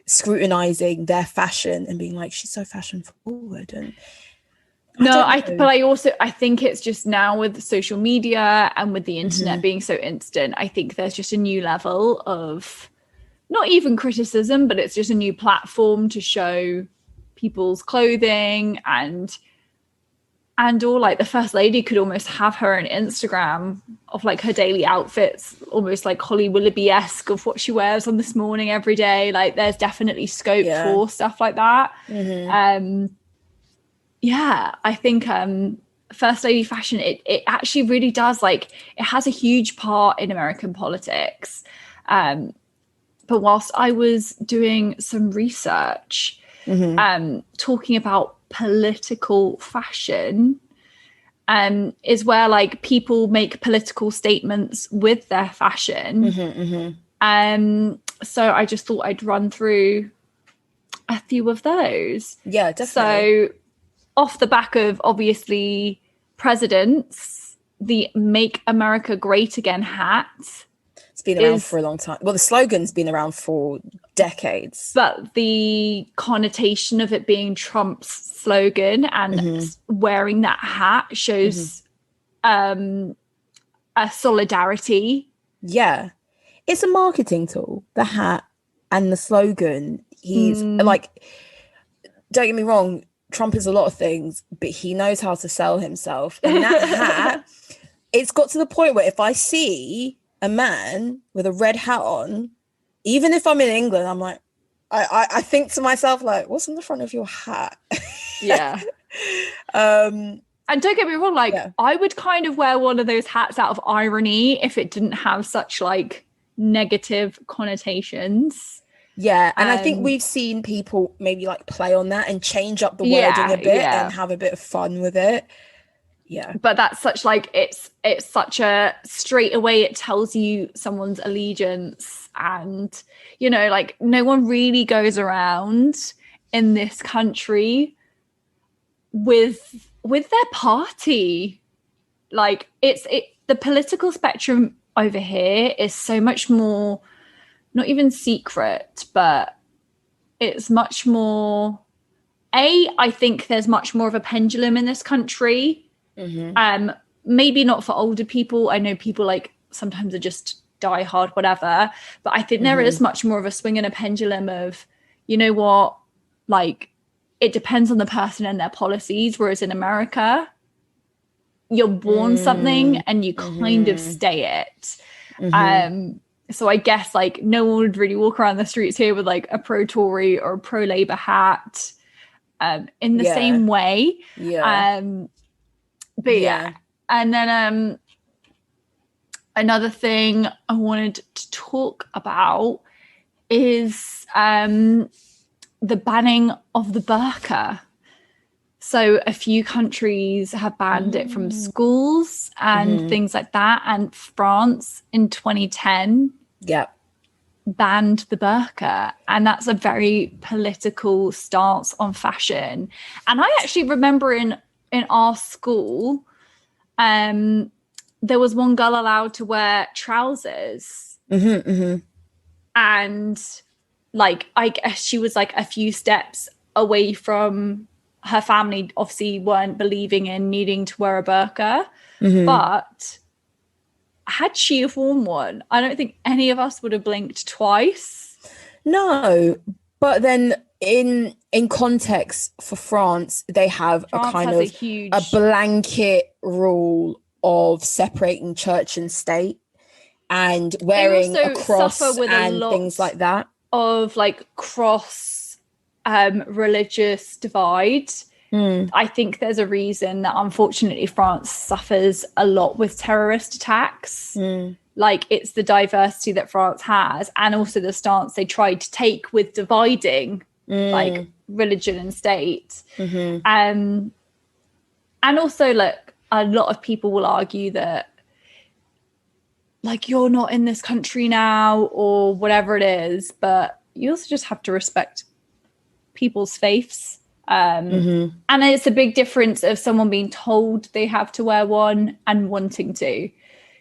scrutinizing their fashion and being like, she's so fashion forward. And I think it's just now with social media and with the internet being so instant, I think there's just a new level of not even criticism, but it's just a new platform to show people's clothing and all. Like the first lady could almost have her an Instagram of like her daily outfits, almost like Holly Willoughby-esque of what she wears on This Morning every day. Like there's definitely scope for stuff like that. I think first lady fashion, it actually really does, like, it has a huge part in American politics. But whilst I was doing some research talking about political fashion, is where like people make political statements with their fashion. So I just thought I'd run through a few of those. Yeah, definitely. So off the back of obviously presidents, the Make America Great Again hat. It's been around for a long time. Well, the slogan's been around for decades. But the connotation of it being Trump's slogan and wearing that hat shows a solidarity. Yeah. It's a marketing tool, the hat and the slogan. He's like, don't get me wrong, Trump is a lot of things, but he knows how to sell himself. And that hat, it's got to the point where if I see a man with a red hat on, even if I'm in England, I'm like, I think to myself, like, what's on the front of your hat? Yeah. And don't get me wrong, like, I would kind of wear one of those hats out of irony if it didn't have such like negative connotations. Yeah, and I think we've seen people maybe like play on that and change up the wording a bit and have a bit of fun with it. Yeah. But that's such like, it's such a straight away, it tells you someone's allegiance. And, you know, like no one really goes around in this country with their party. Like the political spectrum over here is so much more, not even secret, but it's much more, I think there's much more of a pendulum in this country. Maybe not for older people. I know people like sometimes are just die hard, whatever. But I think there is much more of a swing and a pendulum of, you know what, like it depends on the person and their policies. Whereas in America, you're born something and you kind of stay it. So I guess like no one would really walk around the streets here with like a pro-Tory or a pro-Labour hat in the same way. But and then another thing I wanted to talk about is the banning of the burqa. So a few countries have banned it from schools and things like that. And France in 2010 banned the burqa. And that's a very political stance on fashion. And I actually remember in our school, there was one girl allowed to wear trousers. And like, I guess she was like a few steps away from her family, obviously weren't believing in needing to wear a burqa. But had she have worn one, I don't think any of us would have blinked twice. No, but then in context for France, they have a kind of a blanket rule of separating church and state and wearing a cross and things like that. Of like cross religious divide. I think there's a reason that unfortunately France suffers a lot with terrorist attacks. Like it's the diversity that France has and also the stance they tried to take with dividing like religion and state. And also look, a lot of people will argue that like you're not in this country now or whatever it is, but you also just have to respect people's faiths. And it's a big difference of someone being told they have to wear one and wanting to,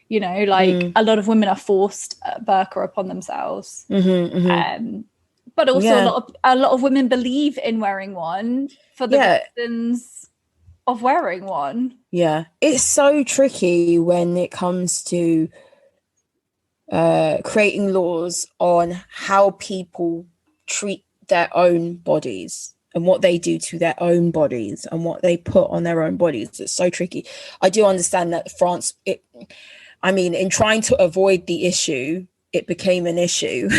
you know, like a lot of women are forced burqa upon themselves. But also a lot of women believe in wearing one for the reasons of wearing one. It's so tricky when it comes to creating laws on how people treat their own bodies and what they do to their own bodies and what they put on their own bodies. It's so tricky. I do understand that France, in trying to avoid the issue, it became an issue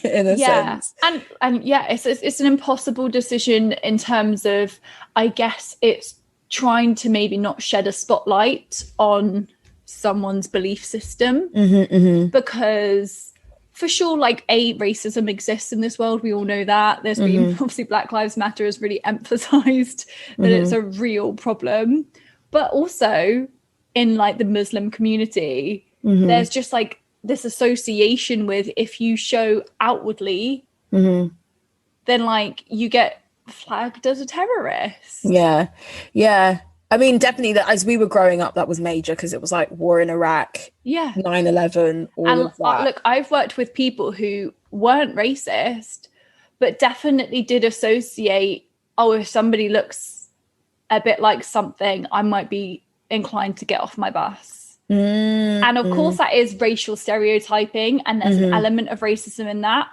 in a sense. And it's an impossible decision in terms of, I guess it's trying to maybe not shed a spotlight on someone's belief system because for sure, like racism exists in this world. We all know that. There's been obviously Black Lives Matter has really emphasized that it's a real problem. But also in like the Muslim community, there's just like this association with if you show outwardly, then like you get flagged as a terrorist. I mean, definitely that as we were growing up, that was major because it was like war in Iraq, 9/11, all of that. Look, I've worked with people who weren't racist, but definitely did associate, if somebody looks a bit like something, I might be inclined to get off my bus. And of course that is racial stereotyping and there's an element of racism in that.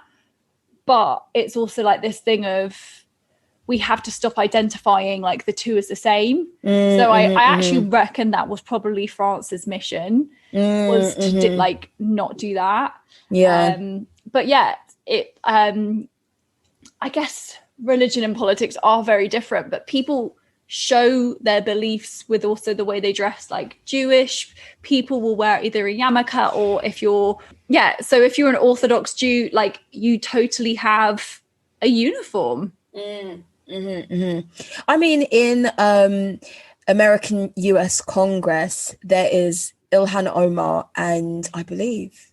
But it's also like this thing of, we have to stop identifying like the two as the same. So I actually reckon that was probably France's mission was to not do that. But I guess religion and politics are very different, but people show their beliefs with also the way they dress. Like Jewish people will wear either a yarmulke or if you're an Orthodox Jew, like you totally have a uniform. I mean, in American US Congress, there is Ilhan Omar, and I believe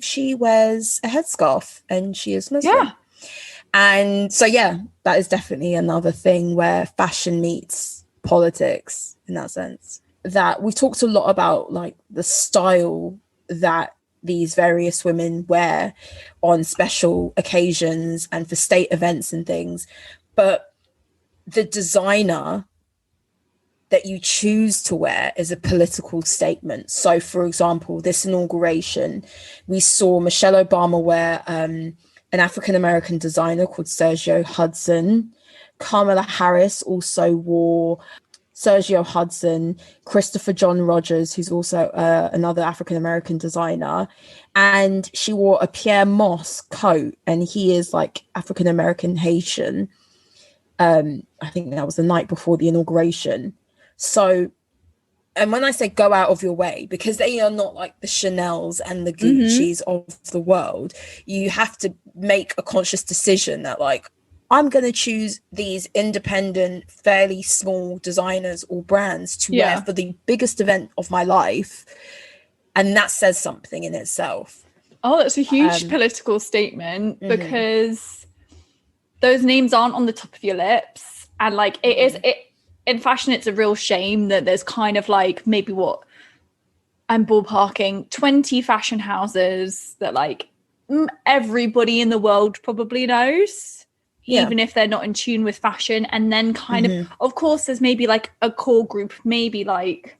she wears a headscarf and she is Muslim. And so, that is definitely another thing where fashion meets politics in that sense. That we talked a lot about like the style that these various women wear on special occasions and for state events and things. But the designer that you choose to wear is a political statement. So, for example, this inauguration, we saw Michelle Obama wear an African-American designer called Sergio Hudson. Kamala Harris also wore Sergio Hudson, Christopher John Rogers, who's also another African-American designer. And she wore a Pierre Moss coat, and he is like African-American Haitian. I think that was the night before the inauguration. So, and when I say go out of your way, because they are not like the Chanels and the Gucci's of the world, you have to make a conscious decision that like, I'm going to choose these independent, fairly small designers or brands to wear for the biggest event of my life. And that says something in itself. Oh, that's a huge political statement, because those names aren't on the top of your lips. And like in fashion, it's a real shame that there's kind of like maybe I'm ballparking 20 fashion houses that like everybody in the world probably knows. Even if they're not in tune with fashion. And then kind of course, there's maybe like a core group, maybe like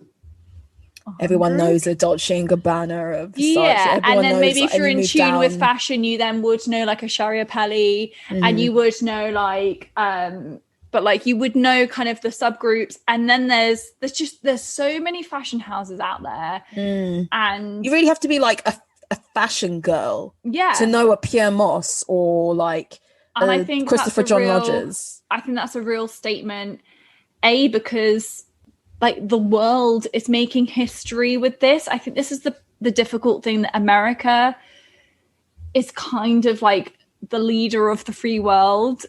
100? Everyone knows a Dolce and Gabbana of yeah, and then maybe if you're in tune with fashion, you then would know like a Sharia Pelli, and you would know like but like you would know kind of the subgroups. And then there's so many fashion houses out there, and you really have to be like a fashion girl to know a Pierre Moss or like and I think Christopher John Rogers. I think that's a real statement, because like the world is making history with this. I think this is the difficult thing, that America is kind of like the leader of the free world,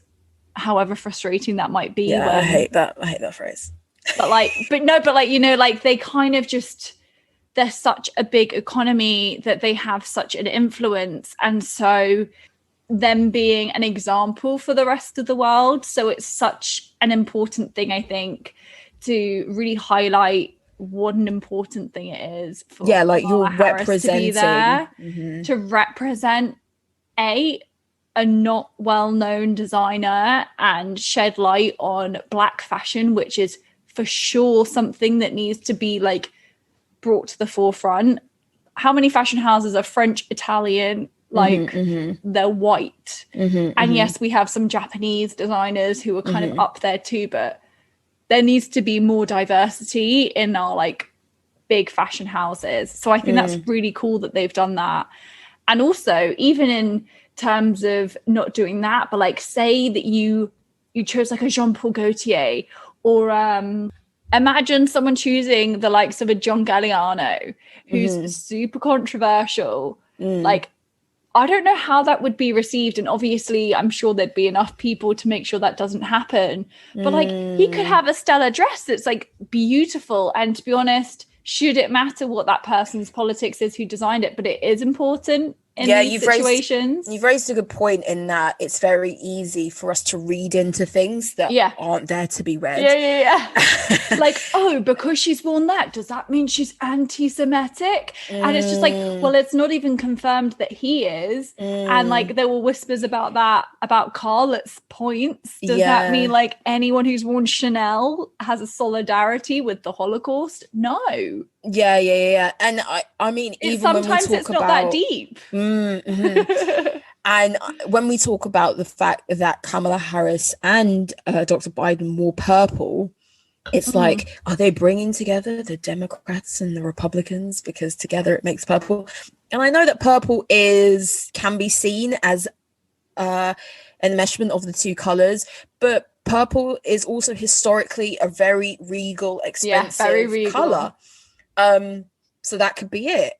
however frustrating that might be. Yeah, I hate that phrase. But you know, like they kind of just, they're such a big economy that they have such an influence. And so them being an example for the rest of the world. So it's such an important thing, I think, to really highlight what an important thing it is for like you're representing to be there, to represent a not well-known designer and shed light on Black fashion, which is for sure something that needs to be like brought to the forefront. How many fashion houses are French, Italian, like they're white? And yes, we have some Japanese designers who are kind of up there too, but there needs to be more diversity in our like big fashion houses. So I think that's really cool that they've done that. And also, even in terms of not doing that, but like say that you chose like a Jean-Paul Gaultier, or imagine someone choosing the likes of a John Galliano, who's super controversial. Like, I don't know how that would be received. And obviously, I'm sure there'd be enough people to make sure that doesn't happen. But like, he could have a stellar dress that's like beautiful. And to be honest, should it matter what that person's politics is who designed it? But it is important in these situations. You've raised a good point in that it's very easy for us to read into things that aren't there to be read. Like, oh, because she's worn that, does that mean she's anti-Semitic? And it's just like, well, it's not even confirmed that he is. And like there were whispers about that, about Carl at points. Does that mean like anyone who's worn Chanel has a solidarity with the Holocaust? No. Yeah. And I mean, even sometimes when we talk it's not that deep. And when we talk about the fact that Kamala Harris and Dr. Biden wore purple, it's like, are they bringing together the Democrats and the Republicans because together it makes purple? And I know that purple can be seen as an enmeshment of the two colors, but purple is also historically a very regal, expensive color. So that could be it.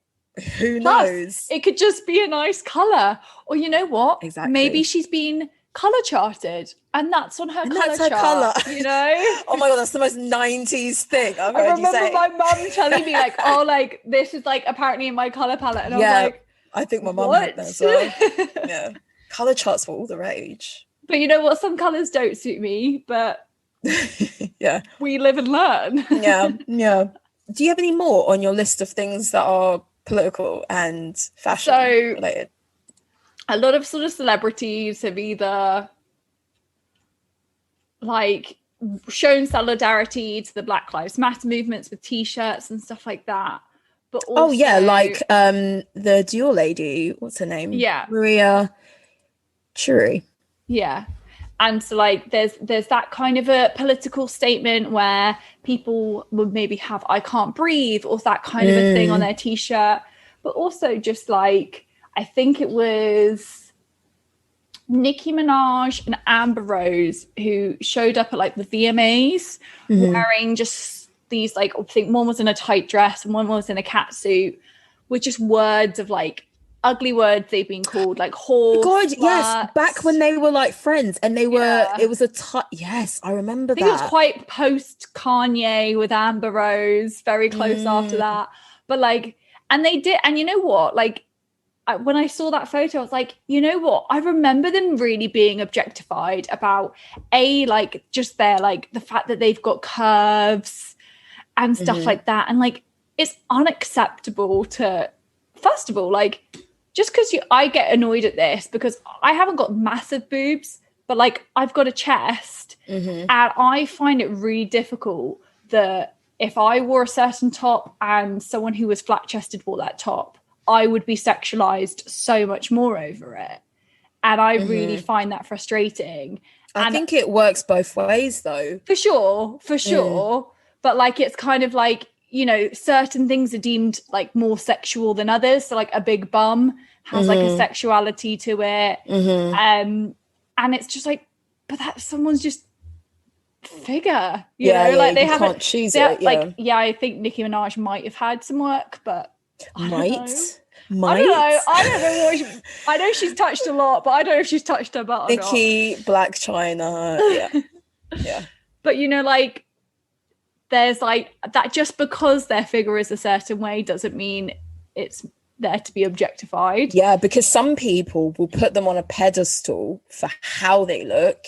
Who knows? It could just be a nice color. Or you know what? Exactly. Maybe she's been color charted and that's on her color chart. You know? Oh my god, that's the most 90s thing I've heard you say. I remember my mum telling me like, oh, like this is like apparently in my color palette, and I was like, I think my mum had that as well. Yeah, color charts were all the rage. But you know what? Some colors don't suit me, but we live and learn. Yeah. Do you have any more on your list of things that are political and fashion related? A lot of sort of celebrities have either like shown solidarity to the Black Lives Matter movements with t-shirts and stuff like that. But also, like the Dior lady, what's her name? Yeah. Maria Churi. Yeah. And so like there's that kind of a political statement where people would maybe have "I can't breathe" or that kind of a thing on their t-shirt, but also just like I think it was Nicki Minaj and Amber Rose who showed up at like the VMAs wearing just these like, I think one was in a tight dress and one was in a cat suit, with just words of like ugly words they've been called, like whore. God, slut. yes, back when they were like friends and they were, it was yes, I remember I think that. it was quite post Kanye with Amber Rose, very close after that. But like, and they did, and you know what? Like, when I saw that photo, I was like, you know what? I remember them really being objectified about like just their, like the fact that they've got curves and stuff like that. And like, it's unacceptable to, first of all, like, just because I get annoyed at this because I haven't got massive boobs, but like I've got a chest and I find it really difficult that if I wore a certain top and someone who was flat chested wore that top, I would be sexualized so much more over it. And I really find that frustrating. I think it works both ways though. For sure. But like, it's kind of like, you know, certain things are deemed like more sexual than others. So like a big bum has like a sexuality to it. And it's just like, but that's someone's just figure, you know, like they haven't choose it. Like, I think Nicki Minaj might have had some work, but I don't know. I know she's touched a lot, but I don't know if she's touched her butt or not. Nicki, Black China, yeah. But you know, like, there's like that, just because their figure is a certain way doesn't mean it's there to be objectified. Yeah, because some people will put them on a pedestal for how they look,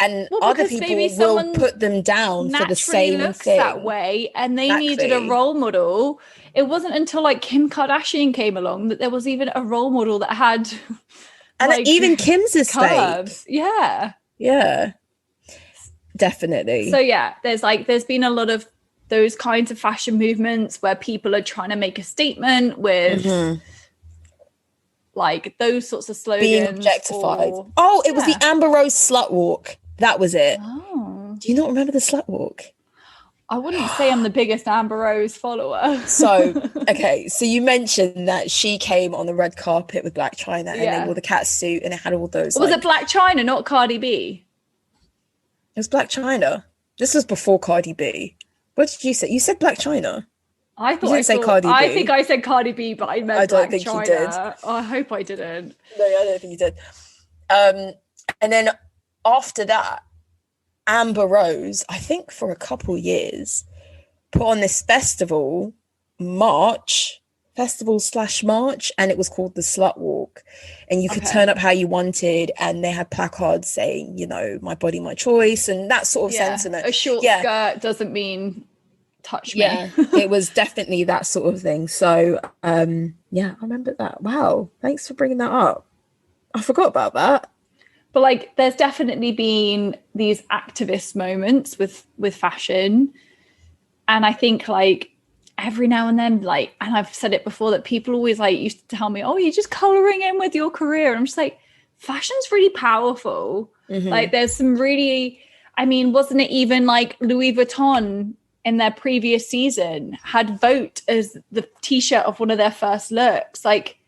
and other people will put them down for the same thing that way, and they needed a role model. It wasn't until like Kim Kardashian came along that there was even a role model that had and like, even Kim's is curves. fake. Yeah, definitely. So yeah, there's been a lot of those kinds of fashion movements where people are trying to make a statement with like those sorts of slogans. Being objectified. It was the Amber Rose slut walk. That was it. Oh. Do you not remember the slut walk? I wouldn't say I'm the biggest Amber Rose follower. So you mentioned that she came on the red carpet with Black China and they wore the cat suit and it had all those. Was it Black China, not Cardi B? It was Black China. This was before Cardi B. What did you say? You said Black China. I thought I said Cardi B. I think I said Cardi B, but I meant Black China. You did. Oh, I hope I didn't. No, I don't think you did. And then after that, Amber Rose, I think for a couple years, put on this festival /march, and it was called the Slut Walk. And you could turn up how you wanted, and they had placards saying, you know, my body, my choice, and that sort of sentiment. A short skirt doesn't mean touch me. Yeah, it was definitely that sort of thing. So, I remember that. Wow, thanks for bringing that up. I forgot about that. But like, there's definitely been these activist moments with fashion. And I think like every now and then, like, and I've said it before, that people always like used to tell me, oh, you're just coloring in with your career. And I'm just like, fashion's really powerful. Like there's some really, I mean, wasn't it even like Louis Vuitton in their previous season had Vote as the t-shirt of one of their first looks? Like,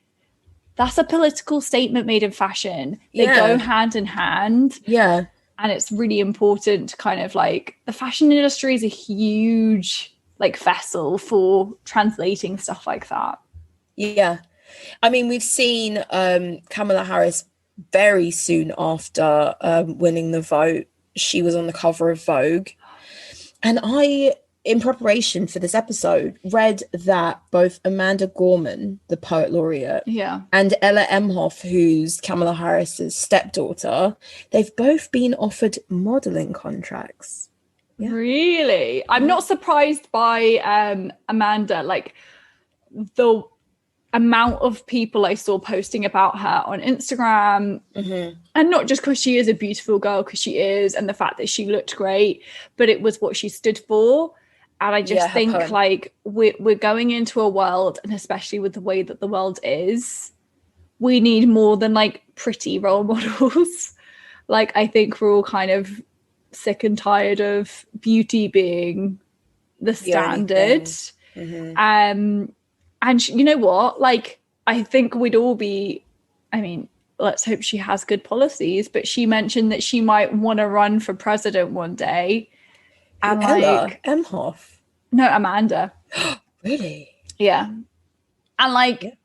that's a political statement made in fashion. They go hand in hand. Yeah. And it's really important to kind of like, the fashion industry is a huge like vessel for translating stuff like that. Yeah. I mean, we've seen Kamala Harris very soon after winning the vote. She was on the cover of Vogue. And I, in preparation for this episode, read that both Amanda Gorman, the poet laureate, and Ella Emhoff, who's Kamala Harris's stepdaughter, they've both been offered modeling contracts. Yeah. Really? I'm not surprised by Amanda. Like, the amount of people I saw posting about her on Instagram, and not just because she is a beautiful girl, because she is, and the fact that she looked great, but it was what she stood for. And I just think like we're going into a world, and especially with the way that the world is, we need more than like pretty role models. Like, I think we're all kind of sick and tired of beauty being the standard. And you know what? Like, I think we'd all be, I mean, let's hope she has good policies, but she mentioned that she might want to run for president one day. And Ella like Emhoff. No, Amanda. Really? Yeah. And like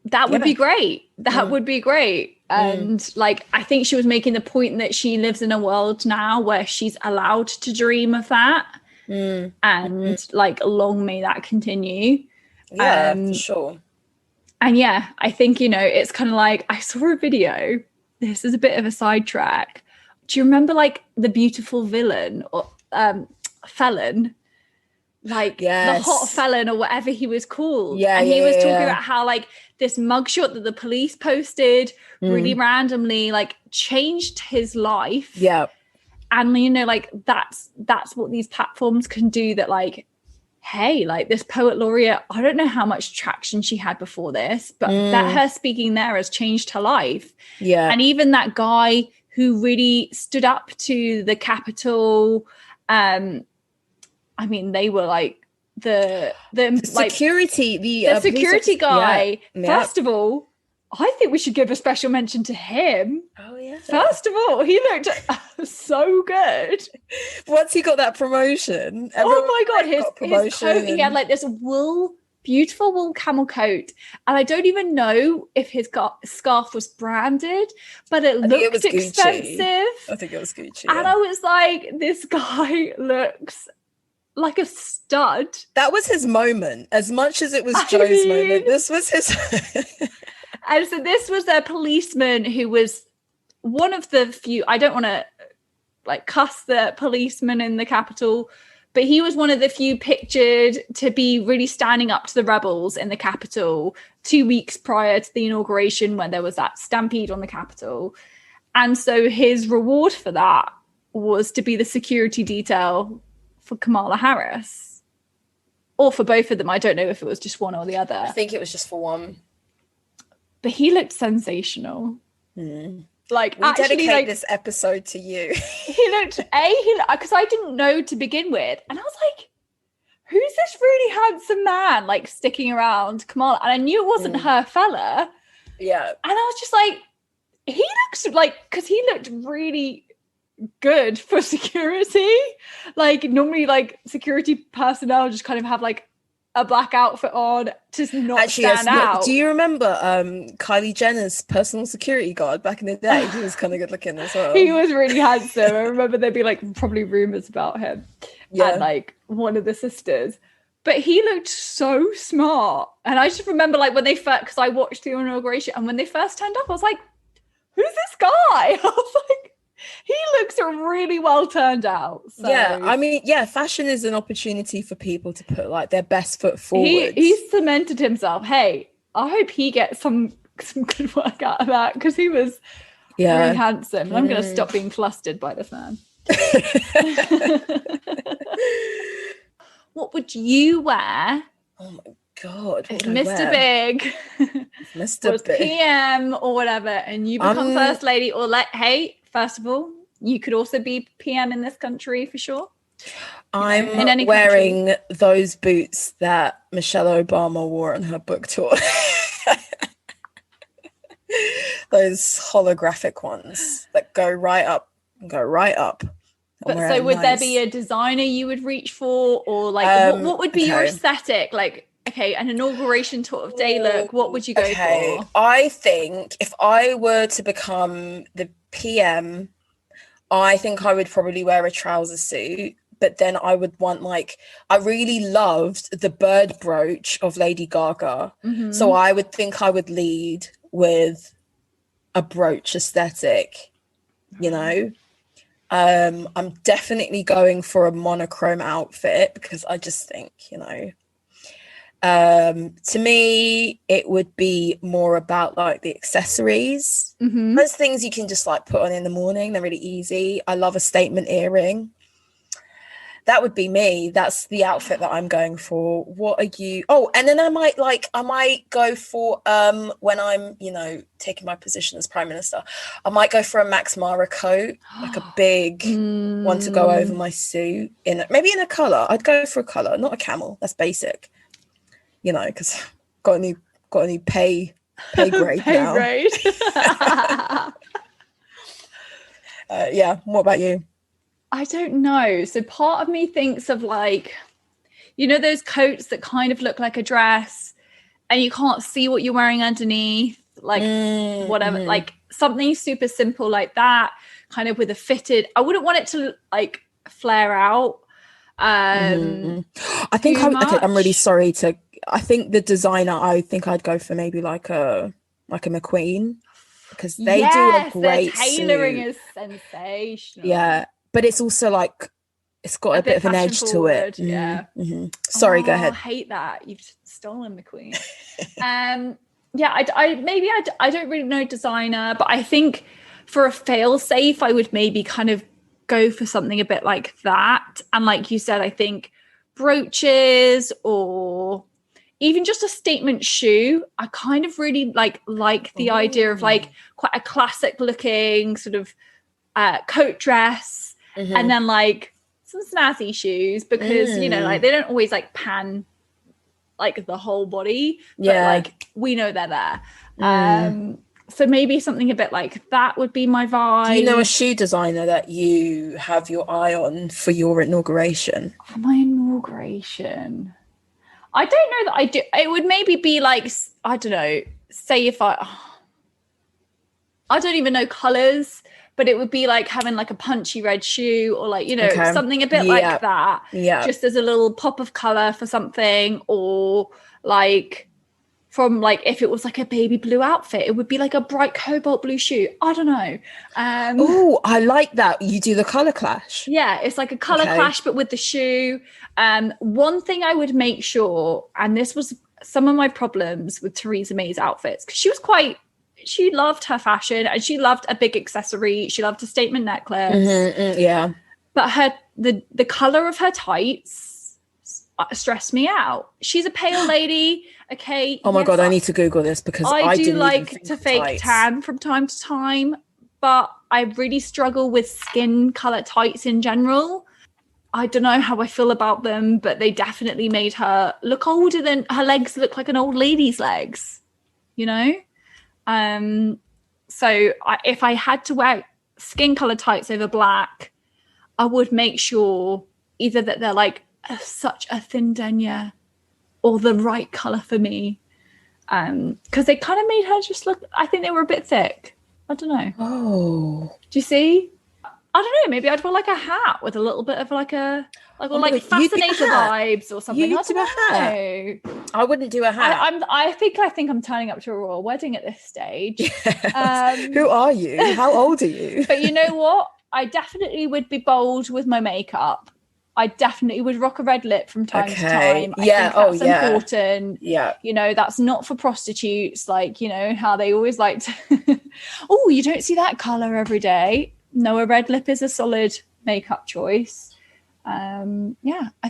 that would be great. That would be great. And like, I think she was making the point that she lives in a world now where she's allowed to dream of that. And like, long may that continue. Yeah, for sure. And yeah, I think, you know, it's kind of like, I saw a video. This is a bit of a sidetrack. Do you remember like the beautiful villain or felon? Like the hot felon or whatever he was called. And he was talking about how like this mugshot that the police posted really randomly like changed his life. Yeah. And you know, like that's what these platforms can do, that like, hey, like this poet laureate, I don't know how much traction she had before this, but that her speaking there has changed her life. Yeah. And even that guy who really stood up to the Capitol, I mean, they were like the security, the security guy. Yeah. First of all, I think we should give a special mention to him. Oh yeah. First of all, he looked so good. Once he got that promotion, oh my god, his coat. He had like this beautiful wool camel coat, and I don't even know if his scarf was branded, but it looked expensive. I think it was Gucci. And I was like, this guy looks like a stud. That was his moment. As much as it was Joe's moment, this was his. And so this was a policeman who was one of the few, I don't want to like cuss the policeman in the Capitol, but he was one of the few pictured to be really standing up to the rebels in the Capitol 2 weeks prior to the inauguration when there was that stampede on the Capitol. And so his reward for that was to be the security detail for Kamala Harris, or for both of them. I don't know if it was just one or the other. I think it was just for one. But he looked sensational. Like, we actually, dedicate like, this episode to you. He looked because I didn't know to begin with, and I was like, who's this really handsome man like sticking around Kamala? And I knew it wasn't her fella. Yeah. And I was just like, he looks like, because he looked really good for security. Like, normally like security personnel just kind of have like a black outfit on to not stand out. Do you remember Kylie Jenner's personal security guard back in the day? He was kind of good looking as well. He was really handsome. I remember there'd be like probably rumors about him and like one of the sisters. But he looked so smart. And I just remember like when they first, because I watched the inauguration, and when they first turned up, I was like, who's this guy? I was like, he looks really well turned out. So. Yeah, I mean, fashion is an opportunity for people to put like their best foot forward. He cemented himself. Hey, I hope he gets some good work out of that, because he was really handsome. I'm going to stop being flustered by this man. What would you wear? Oh my God. If Mr. Big was PM or whatever, and you become First Lady, or hey, first of all, you could also be PM in this country for sure. I'm wearing those boots that Michelle Obama wore on her book tour. Those holographic ones that go right up. But so would there be a designer you would reach for, or like what would be your aesthetic? Like, okay, an inauguration sort of day look, what would you go for? I think if I were to become the PM, I think I would probably wear a trouser suit, but then I would want I really loved the bird brooch of Lady Gaga. So I would think I would lead with a brooch aesthetic, you know. I'm definitely going for a monochrome outfit, because I just think, you know, to me it would be more about like the accessories. Those things you can just like put on in the morning, they're really easy. I love a statement earring, That would be me. That's the outfit that I'm going for. What are you? Oh, and then I might go for when I'm, taking my position as Prime Minister, I might go for a Max Mara coat, like a big one to go over my suit maybe in a colour. I'd go for a colour, not a camel. That's basic. Because got a new pay grade now. Grade. Yeah. What about you? I don't know. So part of me thinks of like, those coats that kind of look like a dress and you can't see what you're wearing underneath, like whatever, like something super simple like that, kind of with a fitted. I wouldn't want it to like flare out. I think I'm really sorry I think the designer, I think I'd go for maybe like a McQueen, because they do a great tailoring suit. is sensational. Yeah. But it's also like it's got a bit of an edge to it. Yeah. Sorry, go ahead. I hate that. You've stolen McQueen. I don't really know designer, but I think for a fail safe, I would maybe kind of go for something a bit like that. And like you said, I think brooches or even just a statement shoe. I kind of really like the idea of like quite a classic looking sort of coat dress. And then like some snazzy shoes, because like they don't always like pan like the whole body, but like we know they're there. So maybe something a bit like that would be my vibe. Do you know a shoe designer that you have your eye on for your inauguration? For my inauguration, I don't know that I do. It would maybe be like, I don't know, say if I don't even know colours, but it would be like having like a punchy red shoe or like, something a bit like that. Yeah. Just as a little pop of colour for something, or like from like, if it was like a baby blue outfit, it would be like a bright cobalt blue shoe. I don't know. Oh, I like that. You do the colour clash. Yeah, it's like a colour clash, but with the shoe. One thing I would make sure, and this was some of my problems with Theresa May's outfits, because she loved her fashion and she loved a big accessory. She loved a statement necklace. Yeah. But the color of her tights stressed me out. She's a pale lady. Okay. Oh my God, I need to Google this, because I do like to fake tan from time to time, but I really struggle with skin color tights in general. I don't know how I feel about them, but they definitely made her look older than her legs look like an old lady's legs, So if I had to wear skin color tights over black, I would make sure either that they're like such a thin denier or the right color for me, because they kind of made her just look, I think they were a bit thick. I don't know. Oh, do you see? I don't know, maybe I'd wear like a hat with a little bit of like a fascinator vibes or something. You'd do a hat. I wouldn't do a hat. I think I'm turning up to a royal wedding at this stage. Yes. Who are you? How old are you? But you know what? I definitely would be bold with my makeup. I definitely would rock a red lip from time to time. I think that's important. Yeah. That's not for prostitutes, like, how they always like to oh, you don't see that colour every day. No, a red lip is a solid makeup choice. I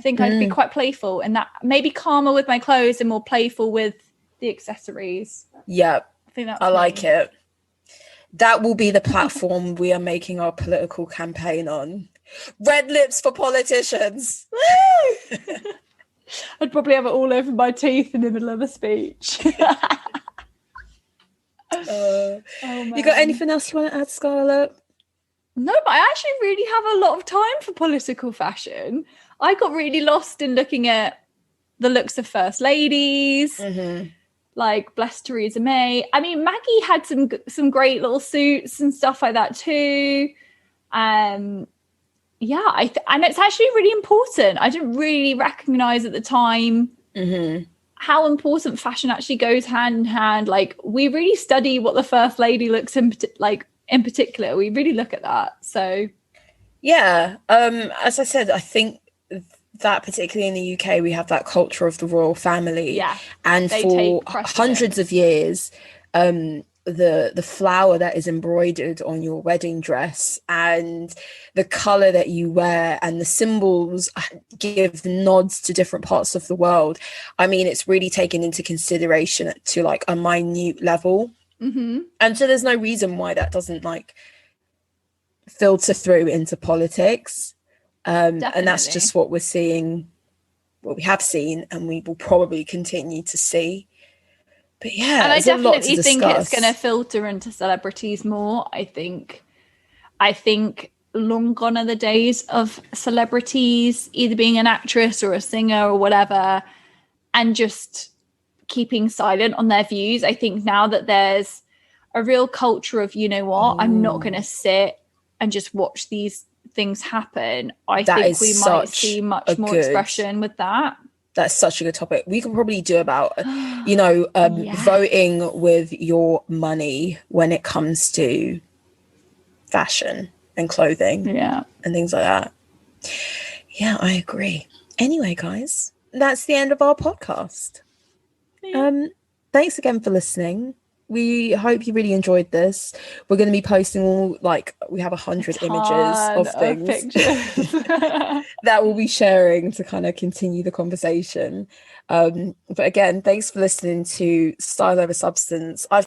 think I'd be quite playful, and that maybe calmer with my clothes and more playful with the accessories. Yeah, I think that's I like it. That will be the platform we are making our political campaign on. Red lips for politicians. I'd probably have it all over my teeth in the middle of a speech. You got anything else you want to add, Scarlett? No, but I actually really have a lot of time for political fashion. I got really lost in looking at the looks of first ladies, like bless Theresa May. I mean, Maggie had some great little suits and stuff like that too. And it's actually really important. I didn't really recognize at the time how important fashion actually goes hand in hand. Like, we really study what the first lady looks in particular. We really look at that. So as I said, I think that particularly in the UK we have that culture of the royal family, and for hundreds of years the flower that is embroidered on your wedding dress and the color that you wear and the symbols give nods to different parts of the world. I mean, it's really taken into consideration to like a minute level. And so there's no reason why that doesn't like filter through into politics. And that's just what we're seeing, what we have seen, and we will probably continue to see. But yeah, and I definitely think it's going to filter into celebrities more. I think long gone are the days of celebrities either being an actress or a singer or whatever and just keeping silent on their views. I think now that there's a real culture of, you know what, I'm not going to sit and just watch these things happen. I think we might see much more expression with that. That's such a good topic. We could probably do about, you know, voting with your money when it comes to fashion and clothing and things like that. Yeah, I agree. Anyway, guys, that's the end of our podcast. Thanks again for listening. We hope you really enjoyed this. We're going to be posting all, like, we have 100 images of things that we'll be sharing to kind of continue the conversation. But again, thanks for listening to Style Over Substance. I've